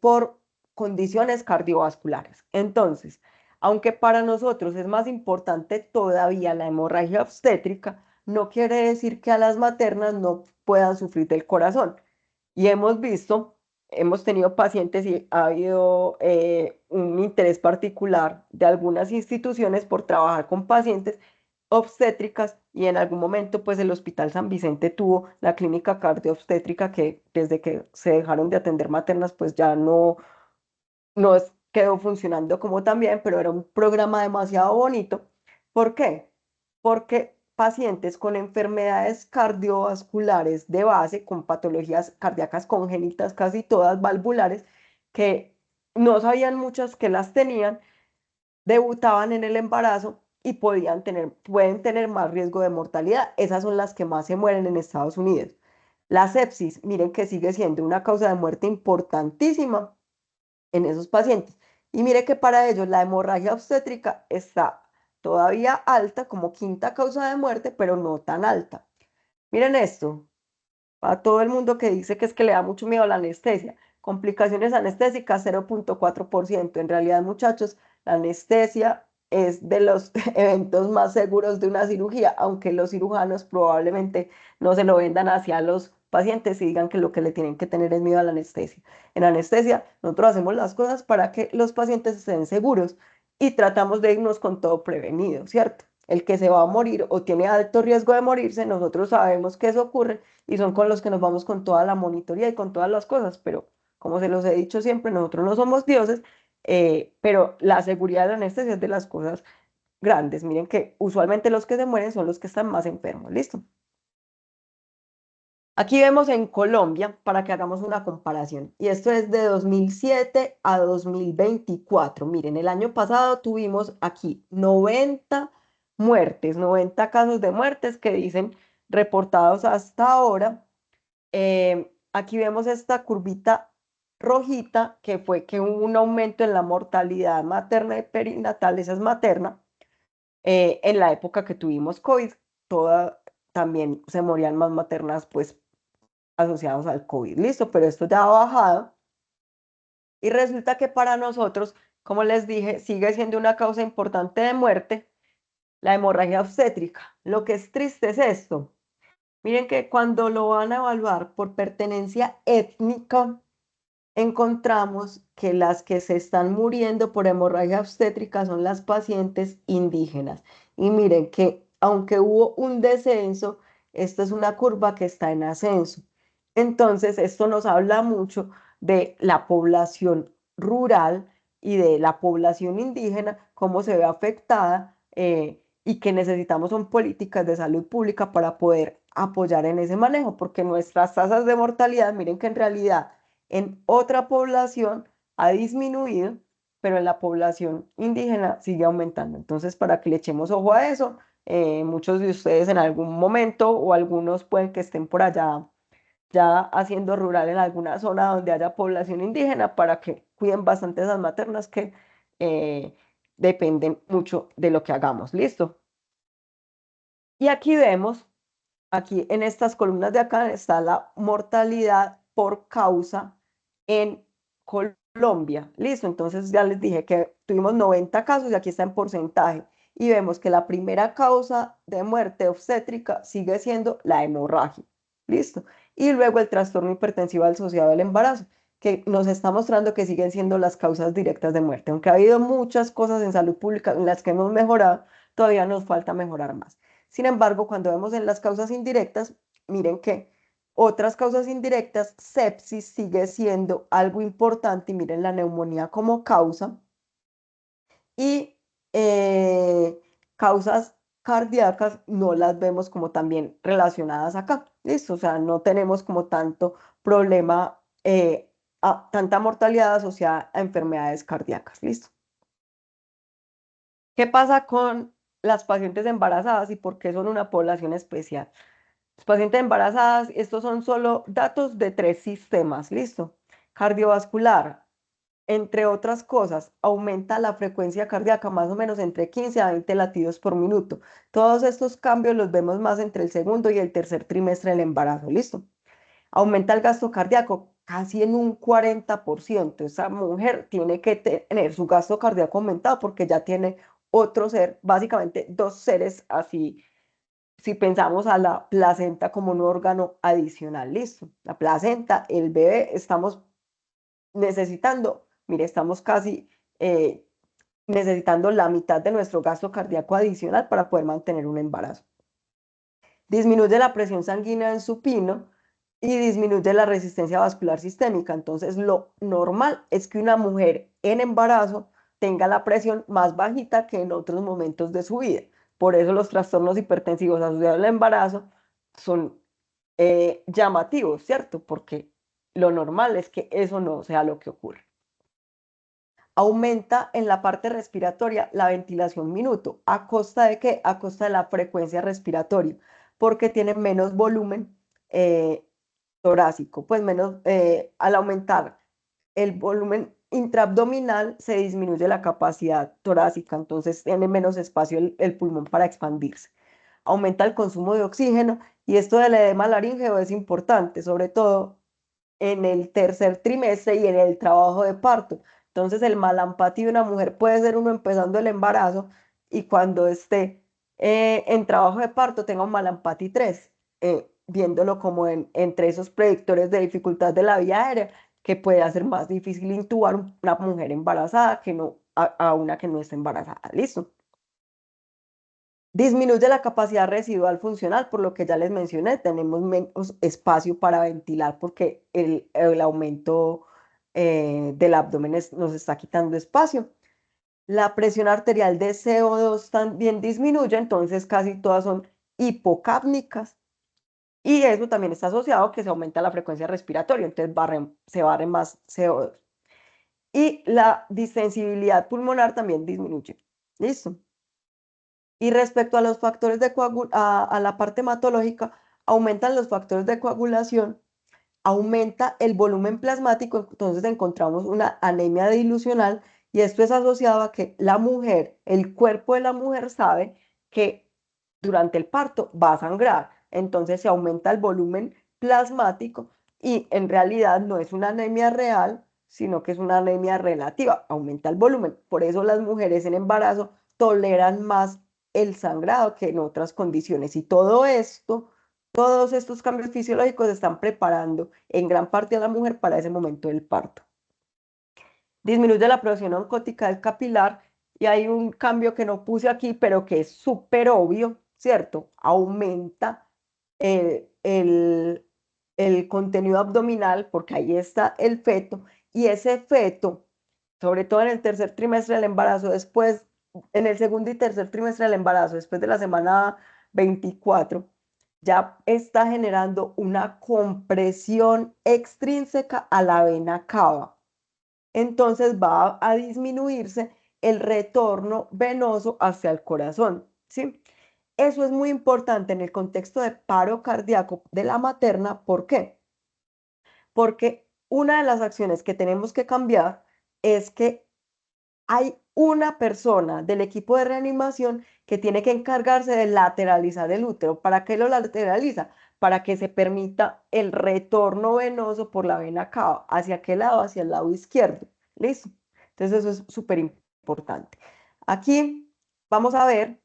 por condiciones cardiovasculares. Entonces, aunque para nosotros es más importante todavía la hemorragia obstétrica, no quiere decir que a las maternas no puedan sufrir del corazón. Y hemos visto, hemos tenido pacientes y ha habido un interés particular de algunas instituciones por trabajar con pacientes obstétricas y en algún momento pues el Hospital San Vicente tuvo la clínica cardio-obstétrica que desde que se dejaron de atender maternas pues ya no quedó funcionando como también, pero era un programa demasiado bonito. ¿Por qué? Porque pacientes con enfermedades cardiovasculares de base, con patologías cardíacas congénitas, casi todas valvulares, que no sabían muchas que las tenían, debutaban en el embarazo y pueden tener más riesgo de mortalidad. Esas son las que más se mueren en Estados Unidos. La sepsis, miren que sigue siendo una causa de muerte importantísima en esos pacientes. Y mire que para ellos la hemorragia obstétrica está todavía alta como quinta causa de muerte, pero no tan alta. Miren esto, a todo el mundo que dice que es que le da mucho miedo a la anestesia. Complicaciones anestésicas 0,4%. En realidad, muchachos, la anestesia es de los eventos más seguros de una cirugía, aunque los cirujanos probablemente no se lo vendan hacia los pacientes y digan que lo que le tienen que tener es miedo a la anestesia. En anestesia, nosotros hacemos las cosas para que los pacientes estén seguros y tratamos de irnos con todo prevenido, ¿cierto? El que se va a morir o tiene alto riesgo de morirse, nosotros sabemos que eso ocurre y son con los que nos vamos con toda la monitoría y con todas las cosas, pero como se los he dicho siempre, nosotros no somos dioses, pero la seguridad de la anestesia es de las cosas grandes. Miren que usualmente los que se mueren son los que están más enfermos, ¿listo? Aquí vemos en Colombia para que hagamos una comparación y esto es de 2007 a 2024. Miren, el año pasado tuvimos aquí 90 muertes, 90 casos de muertes que dicen reportados hasta ahora. Aquí vemos esta curvita rojita que fue que hubo un aumento en la mortalidad materna y perinatal, esa es materna, en la época que tuvimos COVID, toda, también se morían más maternas pues asociados al COVID, listo, pero esto ya ha bajado y resulta que para nosotros, como les dije, sigue siendo una causa importante de muerte, la hemorragia obstétrica. Lo que es triste es esto. Miren que cuando lo van a evaluar por pertenencia étnica, encontramos que las que se están muriendo por hemorragia obstétrica son las pacientes indígenas. Y miren que aunque hubo un descenso, esta es una curva que está en ascenso. Entonces, esto nos habla mucho de la población rural y de la población indígena, cómo se ve afectada y que necesitamos son políticas de salud pública para poder apoyar en ese manejo, porque nuestras tasas de mortalidad, miren que en realidad en otra población ha disminuido, pero en la población indígena sigue aumentando. Entonces, para que le echemos ojo a eso, muchos de ustedes en algún momento o algunos pueden que estén por allá ya haciendo rural en alguna zona donde haya población indígena para que cuiden bastante esas maternas que eh, dependen mucho de lo que hagamos. ¿Listo? Y aquí vemos, aquí en estas columnas de acá está la mortalidad por causa en Colombia. Listo, entonces ya les dije que tuvimos 90 casos y aquí está en porcentaje. Y vemos que la primera causa de muerte obstétrica sigue siendo la hemorragia. Listo. Y luego el trastorno hipertensivo asociado al embarazo, que nos está mostrando que siguen siendo las causas directas de muerte. Aunque ha habido muchas cosas en salud pública en las que hemos mejorado, todavía nos falta mejorar más. Sin embargo, cuando vemos en las causas indirectas, miren que otras causas indirectas, sepsis sigue siendo algo importante y miren la neumonía como causa y causas cardíacas no las vemos como también relacionadas acá, ¿listo? O sea, no tenemos como tanto problema, tanta mortalidad asociada a enfermedades cardíacas, ¿listo? ¿Qué pasa con las pacientes embarazadas y por qué son una población especial? Las pacientes embarazadas, estos son solo datos de 3 sistemas, ¿listo? Cardiovascular, entre otras cosas, aumenta la frecuencia cardíaca más o menos entre 15 a 20 latidos por minuto. Todos estos cambios los vemos más entre el segundo y el tercer trimestre del embarazo. ¿Listo? Aumenta el gasto cardíaco casi en un 40%. Esa mujer tiene que tener su gasto cardíaco aumentado porque ya tiene otro ser, básicamente dos seres así, si pensamos a la placenta como un órgano adicional. Listo. La placenta, el bebé, estamos necesitando, mire, estamos casi necesitando la mitad de nuestro gasto cardíaco adicional para poder mantener un embarazo. Disminuye la presión sanguínea en supino y disminuye la resistencia vascular sistémica. Entonces, lo normal es que una mujer en embarazo tenga la presión más bajita que en otros momentos de su vida. Por eso los trastornos hipertensivos asociados al embarazo son llamativos, ¿cierto? Porque lo normal es que eso no sea lo que ocurre. Aumenta en la parte respiratoria la ventilación minuto. ¿A costa de qué? A costa de la frecuencia respiratoria, porque tiene menos volumen eh, torácico. Pues menos, al aumentar el volumen intraabdominal se disminuye la capacidad torácica, entonces tiene menos espacio el pulmón para expandirse. Aumenta el consumo de oxígeno y esto del edema laríngeo es importante, sobre todo en el tercer trimestre y en el trabajo de parto. Entonces, el malampatía de una mujer puede ser uno empezando el embarazo y cuando esté en trabajo de parto tenga un malampatía 3, viéndolo como entre esos predictores de dificultad de la vía aérea, que puede hacer más difícil intubar una mujer embarazada que no, a una que no está embarazada. ¿Listo? Disminuye la capacidad residual funcional, por lo que ya les mencioné, tenemos menos espacio para ventilar porque el aumento del abdomen nos está quitando espacio. La presión arterial de CO2 también disminuye, entonces casi todas son hipocápnicas y eso también está asociado a que se aumenta la frecuencia respiratoria, entonces se barre más CO2. Y la distensibilidad pulmonar también disminuye. ¿Listo? Y respecto a los factores de a la parte hematológica, aumentan los factores de coagulación, aumenta el volumen plasmático, entonces encontramos una anemia dilucional y esto es asociado a que la mujer, el cuerpo de la mujer sabe que durante el parto va a sangrar, entonces se aumenta el volumen plasmático y en realidad no es una anemia real, sino que es una anemia relativa, aumenta el volumen. Por eso las mujeres en embarazo toleran más el sangrado que en otras condiciones y todo esto, todos estos cambios fisiológicos están preparando en gran parte a la mujer para ese momento del parto. Disminuye la producción oncótica del capilar y hay un cambio que no puse aquí, pero que es súper obvio, ¿cierto? Aumenta el, el, el contenido abdominal porque ahí está el feto y ese feto, sobre todo en el tercer trimestre del embarazo, después, en el segundo y tercer trimestre del embarazo, después de la semana 24, ya está generando una compresión extrínseca a la vena cava. Entonces va a disminuirse el retorno venoso hacia el corazón, ¿sí? Eso es muy importante en el contexto de paro cardíaco de la materna. ¿Por qué? Porque una de las acciones que tenemos que cambiar es que hay una persona del equipo de reanimación que tiene que encargarse de lateralizar el útero. ¿Para qué lo lateraliza? Para que se permita el retorno venoso por la vena cava. ¿Hacia qué lado? Hacia el lado izquierdo. ¿Listo? Entonces eso es súper importante. Aquí vamos a ver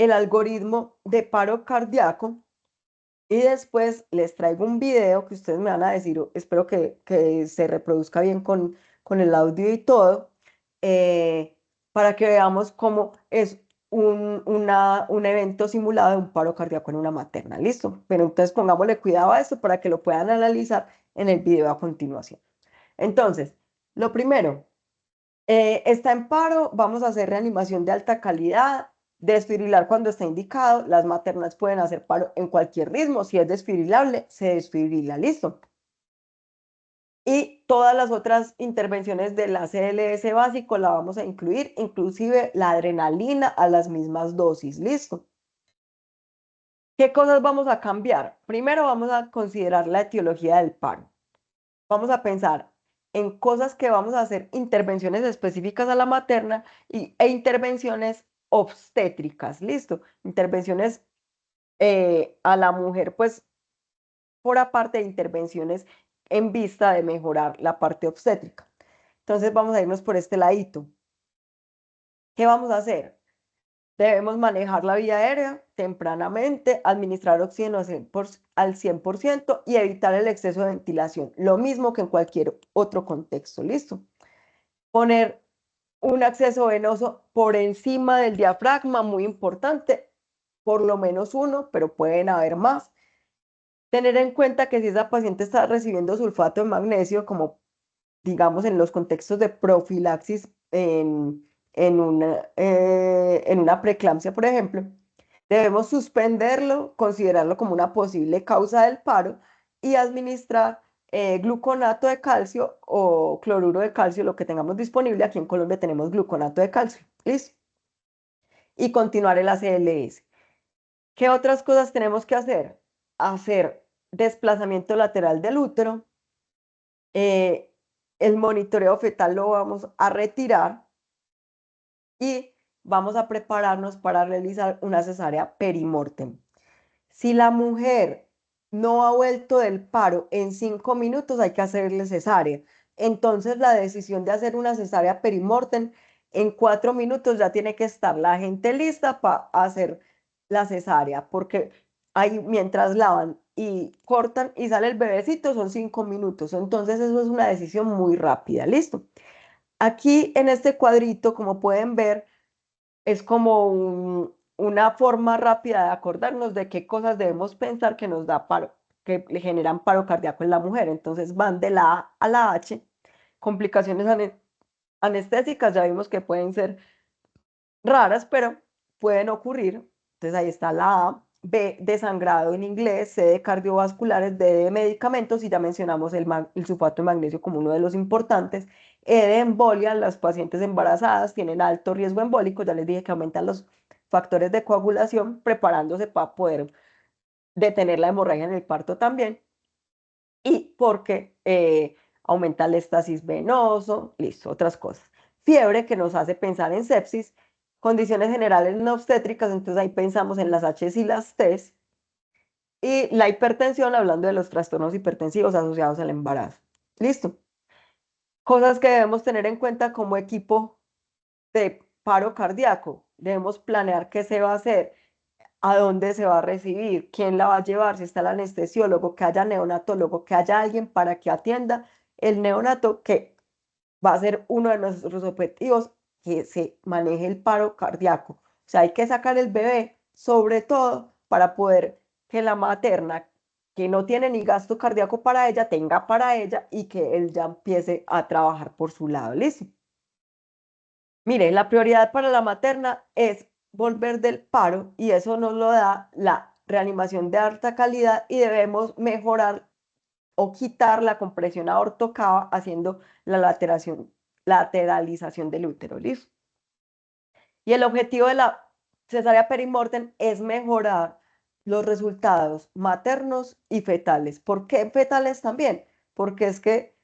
el algoritmo de paro cardíaco y después les traigo un video que ustedes me van a decir, espero que se reproduzca bien con el audio y todo, eh, para que veamos cómo es un evento simulado de un paro cardíaco en una materna. ¿Listo? Pero entonces pongámosle cuidado a esto para que lo puedan analizar en el video a continuación. Entonces, lo primero, está en paro, vamos a hacer reanimación de alta calidad, desfibrilar cuando está indicado, las maternas pueden hacer paro en cualquier ritmo, si es desfibrilable, se desfibrila, listo. Y todas las otras intervenciones del ACLS básico la vamos a incluir, inclusive la adrenalina a las mismas dosis, listo. ¿Qué cosas vamos a cambiar? Primero vamos a considerar la etiología del paro. Vamos a pensar en cosas que vamos a hacer intervenciones específicas a la materna e intervenciones obstétricas, ¿listo? Intervenciones a la mujer, pues por aparte de intervenciones en vista de mejorar la parte obstétrica. Entonces vamos a irnos por este ladito. ¿Qué vamos a hacer? Debemos manejar la vía aérea tempranamente, administrar oxígeno al 100% y evitar el exceso de ventilación, lo mismo que en cualquier otro contexto, ¿listo? Poner un acceso venoso por encima del diafragma, muy importante, por lo menos uno, pero pueden haber más. Tener en cuenta que si esa paciente está recibiendo sulfato de magnesio, como digamos en los contextos de profilaxis en una preeclampsia, por ejemplo, debemos suspenderlo, considerarlo como una posible causa del paro y administrar gluconato de calcio o cloruro de calcio, lo que tengamos disponible. Aquí en Colombia tenemos gluconato de calcio. ¿Listo? Y continuar el ACLS. ¿Qué otras cosas tenemos que hacer? Hacer desplazamiento lateral del útero. eh, el monitoreo fetal lo vamos a retirar y vamos a prepararnos para realizar una cesárea perimortem. Si la mujer no ha vuelto del paro en 5 minutos, hay que hacerle cesárea. Entonces, la decisión de hacer una cesárea perimortem en 4 minutos ya tiene que estar la gente lista para hacer la cesárea, porque ahí mientras lavan y cortan y sale el bebecito son 5 minutos. Entonces, eso es una decisión muy rápida. ¿Listo? Aquí en este cuadrito, como pueden ver, es como una forma rápida de acordarnos de qué cosas debemos pensar que nos da paro, que le generan paro cardíaco en la mujer. Entonces van de la A a la H. Complicaciones anestésicas, ya vimos que pueden ser raras, pero pueden ocurrir. Entonces ahí está la A. B de sangrado en inglés, C de cardiovasculares, D de medicamentos y ya mencionamos el sulfato de magnesio como uno de los importantes. E de embolia, las pacientes embarazadas tienen alto riesgo embólico, ya les dije que aumentan los factores de coagulación preparándose para poder detener la hemorragia en el parto también y porque aumenta el éstasis venoso, listo, otras cosas. Fiebre que nos hace pensar en sepsis, condiciones generales no obstétricas, entonces ahí pensamos en las H's y las T's, y la hipertensión, hablando de los trastornos hipertensivos asociados al embarazo. Listo. Cosas que debemos tener en cuenta como equipo de paro cardíaco. Debemos planear qué se va a hacer, a dónde se va a recibir, quién la va a llevar, si está el anestesiólogo, que haya neonatólogo, que haya alguien para que atienda el neonato, que va a ser uno de nuestros objetivos, que se maneje el paro cardíaco. O sea, hay que sacar el bebé, sobre todo para poder que la materna, que no tiene ni gasto cardíaco para ella, tenga para ella y que él ya empiece a trabajar por su lado. ¿Listo? Mire, la prioridad para la materna es volver del paro y eso nos lo da la reanimación de alta calidad y debemos mejorar o quitar la compresión aortocava haciendo la lateralización del útero. ¿Listo? Y el objetivo de la cesárea perimortem es mejorar los resultados maternos y fetales. ¿Por qué fetales también? Porque es que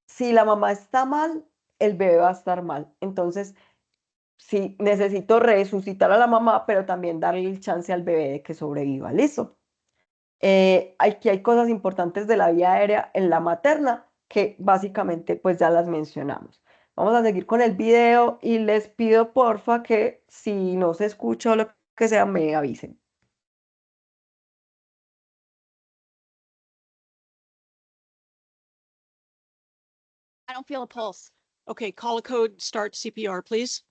si la mamá está mal, el bebé va a estar mal. Entonces, sí, necesito resucitar a la mamá, pero también darle el chance al bebé de que sobreviva. ¿Listo? Aquí hay cosas importantes de la vía aérea en la materna que básicamente pues ya las mencionamos. Vamos a seguir con el video y les pido porfa que si no se escucha o lo que sea me avisen. I don't feel a pulse. Okay, call a code, start CPR, please.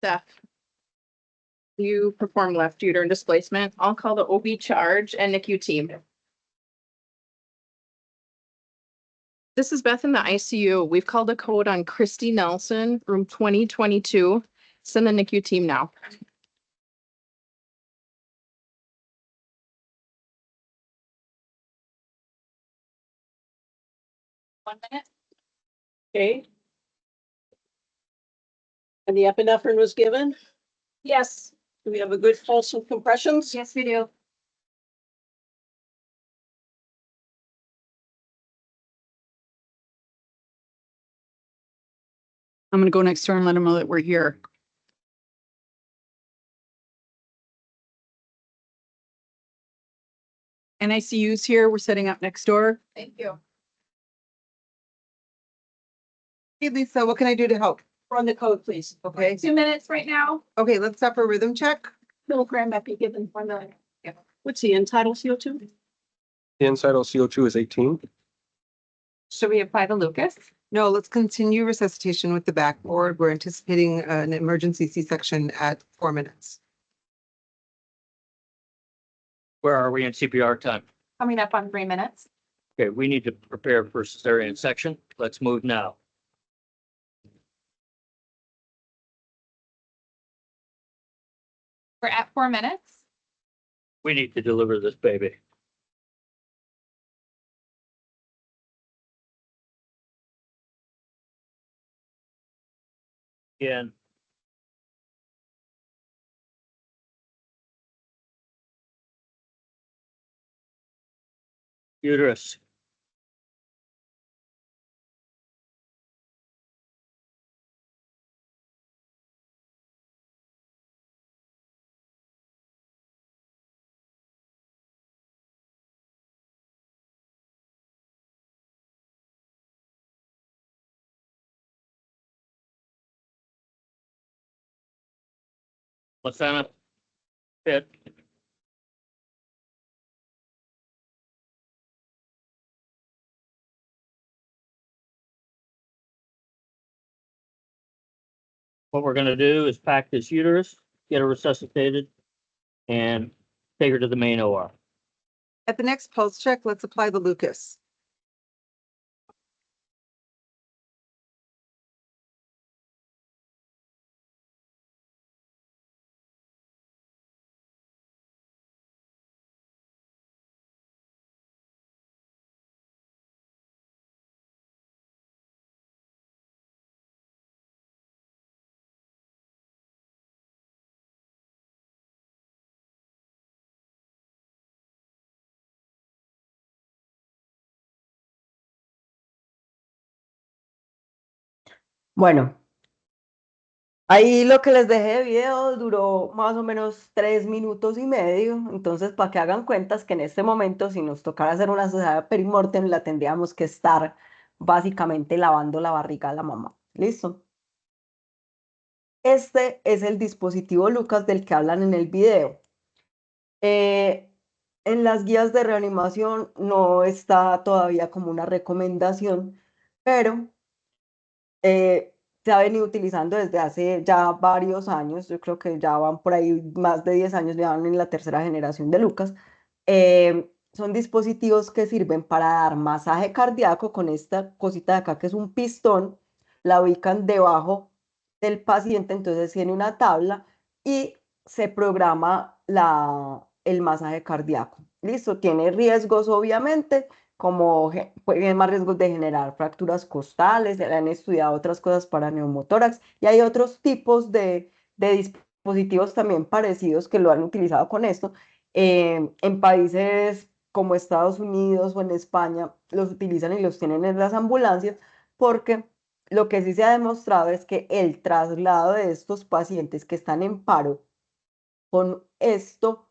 Steph, you perform left uterine displacement. I'll call the OB charge and NICU team. This is Beth in the ICU. We've called a code on Christy Nelson, room 2022. Send the NICU team now. One minute. Okay. And the epinephrine was given? Yes. Do we have a good pulse and compressions? Yes, we do. I'm gonna go next door and let them know that we're here. NICU's here. We're setting up next door. Thank you. Hey Lisa, what can I do to help? Run the code, please. Okay, 2 minutes right now. okay, let's stop for a rhythm check. Milligram epi given 1 million. What's the end tidal CO2? The incidental CO2 is 18. Should we apply the Lucas? No, let's continue resuscitation with the backboard. We're anticipating an emergency C-section at 4 minutes. Where are we in CPR time? Coming up on 3 minutes. Okay, we need to prepare for cesarean section. Let's move now. We're at 4 minutes. We need to deliver this baby. Again. Uterus. Placenta. Pit. What we're gonna do is pack this uterus, get her resuscitated, and take her to the main OR. At the next pulse check, let's apply the Lucas. Bueno, ahí lo que les dejé de video duró más o menos 3 minutos y medio. Entonces, para que hagan cuentas que en este momento, si nos tocara hacer una cesárea perimortem, la tendríamos que estar básicamente lavando la barriga de la mamá. ¿Listo? Este es el dispositivo Lucas del que hablan en el video. En las guías de reanimación no está todavía como una recomendación, pero se ha venido utilizando desde hace ya varios años. Yo creo que ya van por ahí más de 10 años, ya van en la tercera generación de Lucas. Son dispositivos que sirven para dar masaje cardíaco con esta cosita de acá que es un pistón. La ubican debajo del paciente, entonces tiene una tabla y se programa el masaje cardíaco. Listo, tiene riesgos obviamente, como tiene más riesgos de generar fracturas costales. Se han estudiado otras cosas para neumotórax y hay otros tipos de dispositivos también parecidos que lo han utilizado con esto. En países como Estados Unidos o en España los utilizan y los tienen en las ambulancias porque lo que sí se ha demostrado es que el traslado de estos pacientes que están en paro con esto,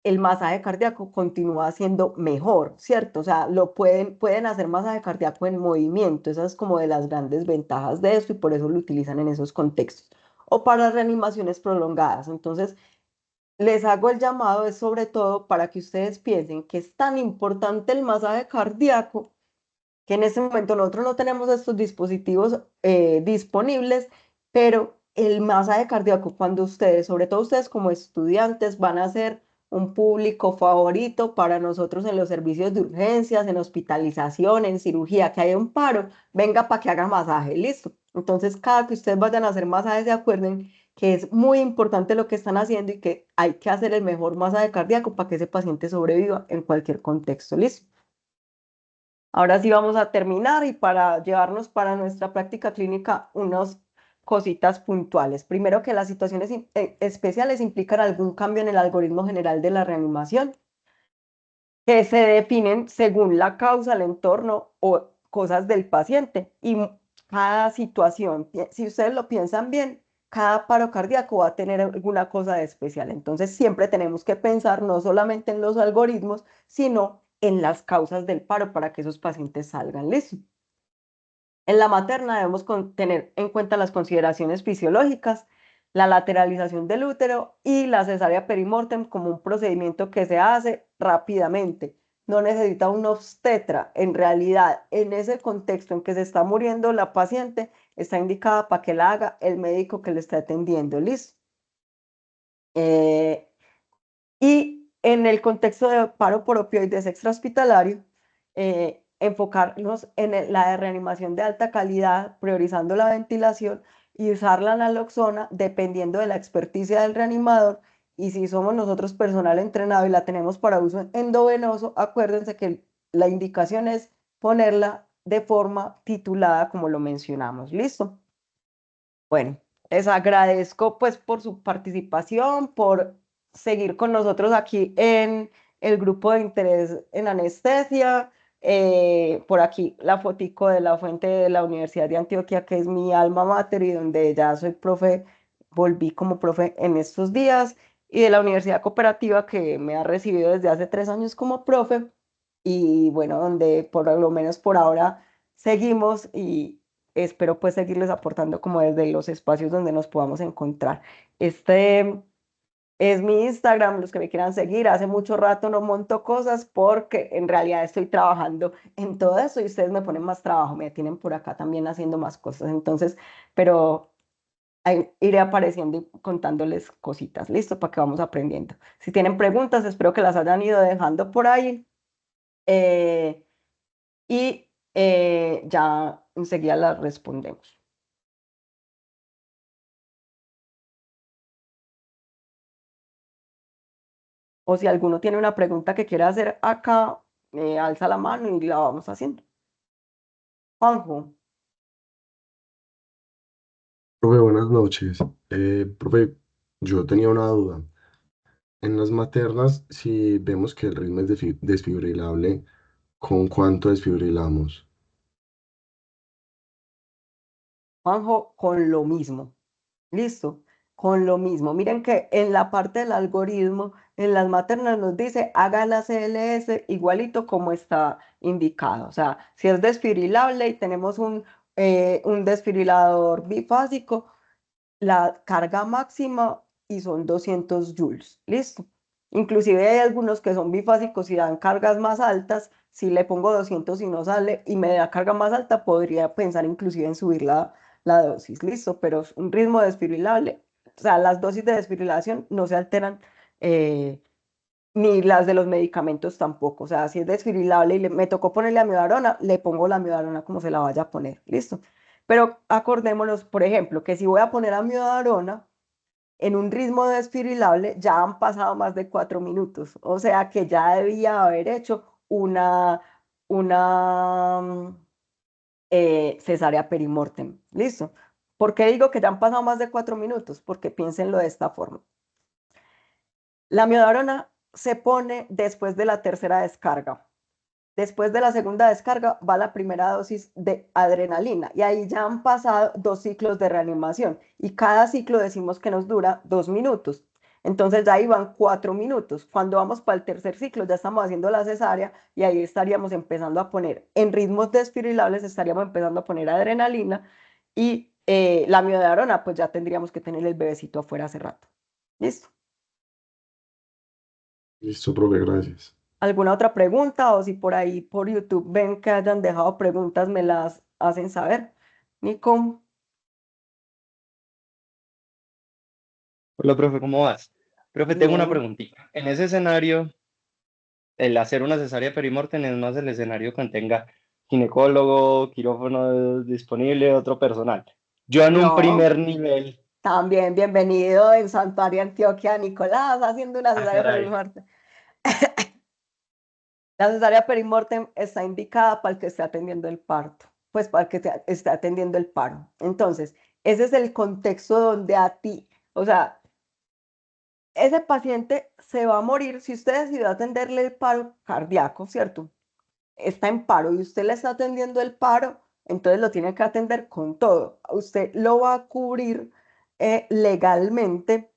el masaje cardíaco continúa siendo mejor, ¿cierto? O sea, pueden hacer masaje cardíaco en movimiento. Esa es como de las grandes ventajas de esto y por eso lo utilizan en esos contextos. O para reanimaciones prolongadas. Entonces, les hago el llamado es sobre todo para que ustedes piensen que es tan importante el masaje cardíaco que en este momento nosotros no tenemos estos dispositivos disponibles, pero el masaje cardíaco, cuando ustedes, sobre todo ustedes como estudiantes, van a hacer un público favorito para nosotros en los servicios de urgencias, en hospitalización, en cirugía, que hay un paro, venga para que haga masaje, listo. Entonces, cada que ustedes vayan a hacer masajes, se acuerden que es muy importante lo que están haciendo y que hay que hacer el mejor masaje cardíaco para que ese paciente sobreviva en cualquier contexto, listo. Ahora sí vamos a terminar y para llevarnos para nuestra práctica clínica unas cositas puntuales. Primero que las situaciones especiales implican algún cambio en el algoritmo general de la reanimación, que se definen según la causa, el entorno o cosas del paciente. Y cada situación, si ustedes lo piensan bien, cada paro cardíaco va a tener alguna cosa de especial. Entonces siempre tenemos que pensar no solamente en los algoritmos, sino en las causas del paro para que esos pacientes salgan listos. En la materna debemos tener en cuenta las consideraciones fisiológicas, la lateralización del útero y la cesárea perimortem como un procedimiento que se hace rápidamente. No necesita un obstetra. En realidad, en ese contexto en que se está muriendo la paciente, está indicada para que la haga el médico que le está atendiendo. ¿Listo? Y en el contexto de paro por opioides extrahospitalario, enfocarnos en la reanimación de alta calidad, priorizando la ventilación y usar la naloxona dependiendo de la experticia del reanimador. Y si somos nosotros personal entrenado y la tenemos para uso endovenoso, acuérdense que la indicación es ponerla de forma titulada como lo mencionamos. ¿Listo? Bueno, les agradezco pues por su participación, por seguir con nosotros aquí en el grupo de interés en anestesia. Por aquí la fotico de la fuente de la Universidad de Antioquia, que es mi alma mater y donde ya soy profe, volví como profe en estos días, y de la Universidad Cooperativa que me ha recibido desde hace 3 años como profe, y bueno, donde por lo menos por ahora seguimos y espero pues seguirles aportando como desde los espacios donde nos podamos encontrar. Este es mi Instagram, los que me quieran seguir. Hace mucho rato no monto cosas porque en realidad estoy trabajando en todo eso y ustedes me ponen más trabajo, me tienen por acá también haciendo más cosas. Entonces, pero ahí iré apareciendo y contándoles cositas, listo, para que vamos aprendiendo. Si tienen preguntas, espero que las hayan ido dejando por ahí. eh, y ya enseguida las respondemos. O si alguno tiene una pregunta que quiera hacer acá, alza la mano y la vamos haciendo. Juanjo, Profe, buenas noches. Profe, yo tenía una duda. En las maternas, si vemos que el ritmo es desfibrilable, ¿con cuánto desfibrilamos? Juanjo, con lo mismo. Listo, con lo mismo. Miren que en la parte del algoritmo, en las maternas nos dice haga la CLS igualito como está indicado. O sea, si es desfibrilable y tenemos un desfibrilador bifásico, la carga máxima y son 200 joules. Listo. Inclusive hay algunos que son bifásicos y dan cargas más altas. Si le pongo 200 y no sale y me da carga más alta, podría pensar inclusive en subir la dosis. Listo, pero es un ritmo desfibrilable. O sea, las dosis de desfibrilación no se alteran, ni las de los medicamentos tampoco. O sea, si es desfibrilable y me tocó ponerle amiodarona, le pongo la amiodarona como se la vaya a poner. Listo. Pero acordémonos, por ejemplo, que si voy a poner amiodarona en un ritmo desfibrilable, ya han pasado más de 4 minutos. O sea que ya debía haber hecho una cesárea perimortem. ¿Listo? ¿Por qué digo que ya han pasado más de 4 minutos? Porque piénsenlo de esta forma. La amiodarona se pone después de la tercera descarga. Después de la segunda descarga va la primera dosis de adrenalina y ahí ya han pasado 2 ciclos de reanimación y cada ciclo decimos que nos dura 2 minutos. Entonces ya ahí van 4 minutos. Cuando vamos para el tercer ciclo ya estamos haciendo la cesárea y ahí estaríamos empezando a poner, en ritmos desfibrilables estaríamos empezando a poner adrenalina y la amiodarona pues ya tendríamos que tener el bebecito afuera hace rato. ¿Listo? Listo, profe, gracias. ¿Alguna otra pregunta? O si por ahí por YouTube ven que hayan dejado preguntas, me las hacen saber. Nico, Hola, profe, ¿cómo vas? Profe, tengo una Bien. preguntita. En ese escenario, el hacer una cesárea perimortem es más el escenario que tenga ginecólogo, quirófano disponible, otro personal. Yo en un No, primer nivel, también bienvenido en Santuario, Antioquia, Nicolás, haciendo una cesárea caray. perimortem. La cesárea perimortem está indicada para el que esté atendiendo el parto, pues para el que esté atendiendo el paro. Entonces, ese es el contexto donde a ti, o sea, ese paciente se va a morir si usted decidió atenderle el paro cardíaco, ¿cierto? Está en paro y usted le está atendiendo el paro, entonces lo tiene que atender con todo. Usted lo va a cubrir legalmente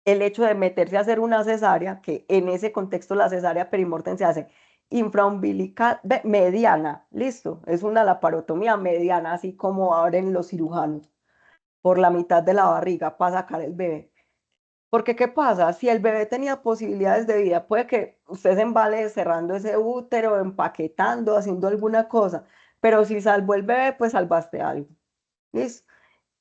el hecho de meterse a hacer una cesárea, que en ese contexto la cesárea perimortem se hace infraumbilical mediana, listo, es una laparotomía mediana, así como abren los cirujanos por la mitad de la barriga para sacar el bebé. Porque, ¿qué pasa? Si el bebé tenía posibilidades de vida, puede que usted se embale cerrando ese útero, empaquetando, haciendo alguna cosa, pero si salvó el bebé, pues salvaste algo. ¿Listo?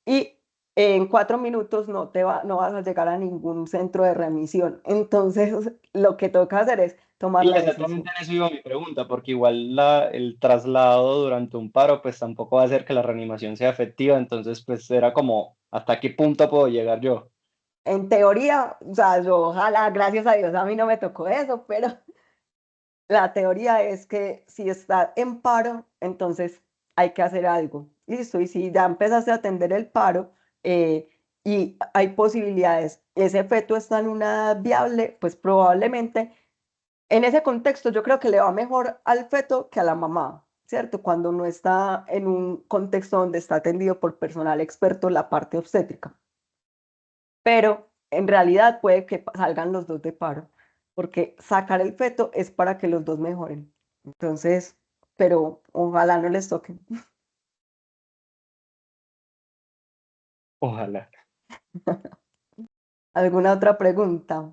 Y en 4 minutos no vas a llegar a ningún centro de remisión. Entonces, lo que toca hacer es tomar Y la exactamente decisión. en eso iba mi pregunta, porque igual el traslado durante un paro, pues tampoco va a hacer que la reanimación sea efectiva, entonces pues era como, ¿hasta qué punto puedo llegar yo? En teoría, o sea, yo ojalá, gracias a Dios, a mí no me tocó eso, pero la teoría es que si está en paro, entonces hay que hacer algo. Listo, y si ya empezaste a atender el paro y hay posibilidades, ese feto está en una edad viable, pues probablemente en ese contexto yo creo que le va mejor al feto que a la mamá, ¿cierto? Cuando no está en un contexto donde está atendido por personal experto en la parte obstétrica. Pero en realidad puede que salgan los dos de paro, porque sacar el feto es para que los dos mejoren. Entonces, pero ojalá no les toque. Ojalá. ¿Alguna otra pregunta?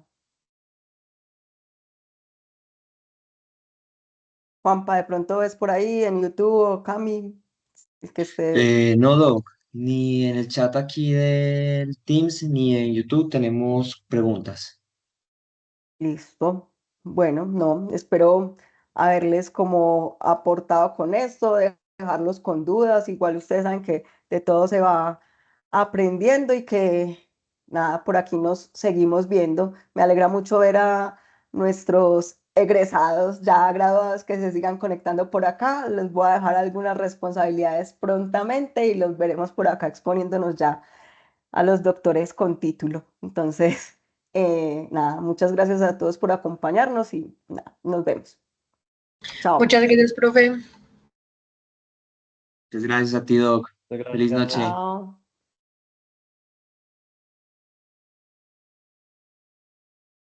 Juanpa, de pronto ves por ahí en YouTube o Cami, es que esté No, Doc, ni en el chat aquí del Teams ni en YouTube tenemos preguntas. listo. Bueno, no, espero haberles como aportado con esto, dejarlos con dudas. Igual ustedes saben que de todo se va aprendiendo y que nada, por aquí nos seguimos viendo. Me alegra mucho ver a nuestros egresados ya graduados que se sigan conectando por acá. Les voy a dejar algunas responsabilidades prontamente y los veremos por acá exponiéndonos ya a los doctores con título. Entonces, nada, muchas gracias a todos por acompañarnos y nada, nos vemos. Chao. Muchas gracias, profe. Muchas gracias a ti, Doc. Feliz Gracias. noche. Chao.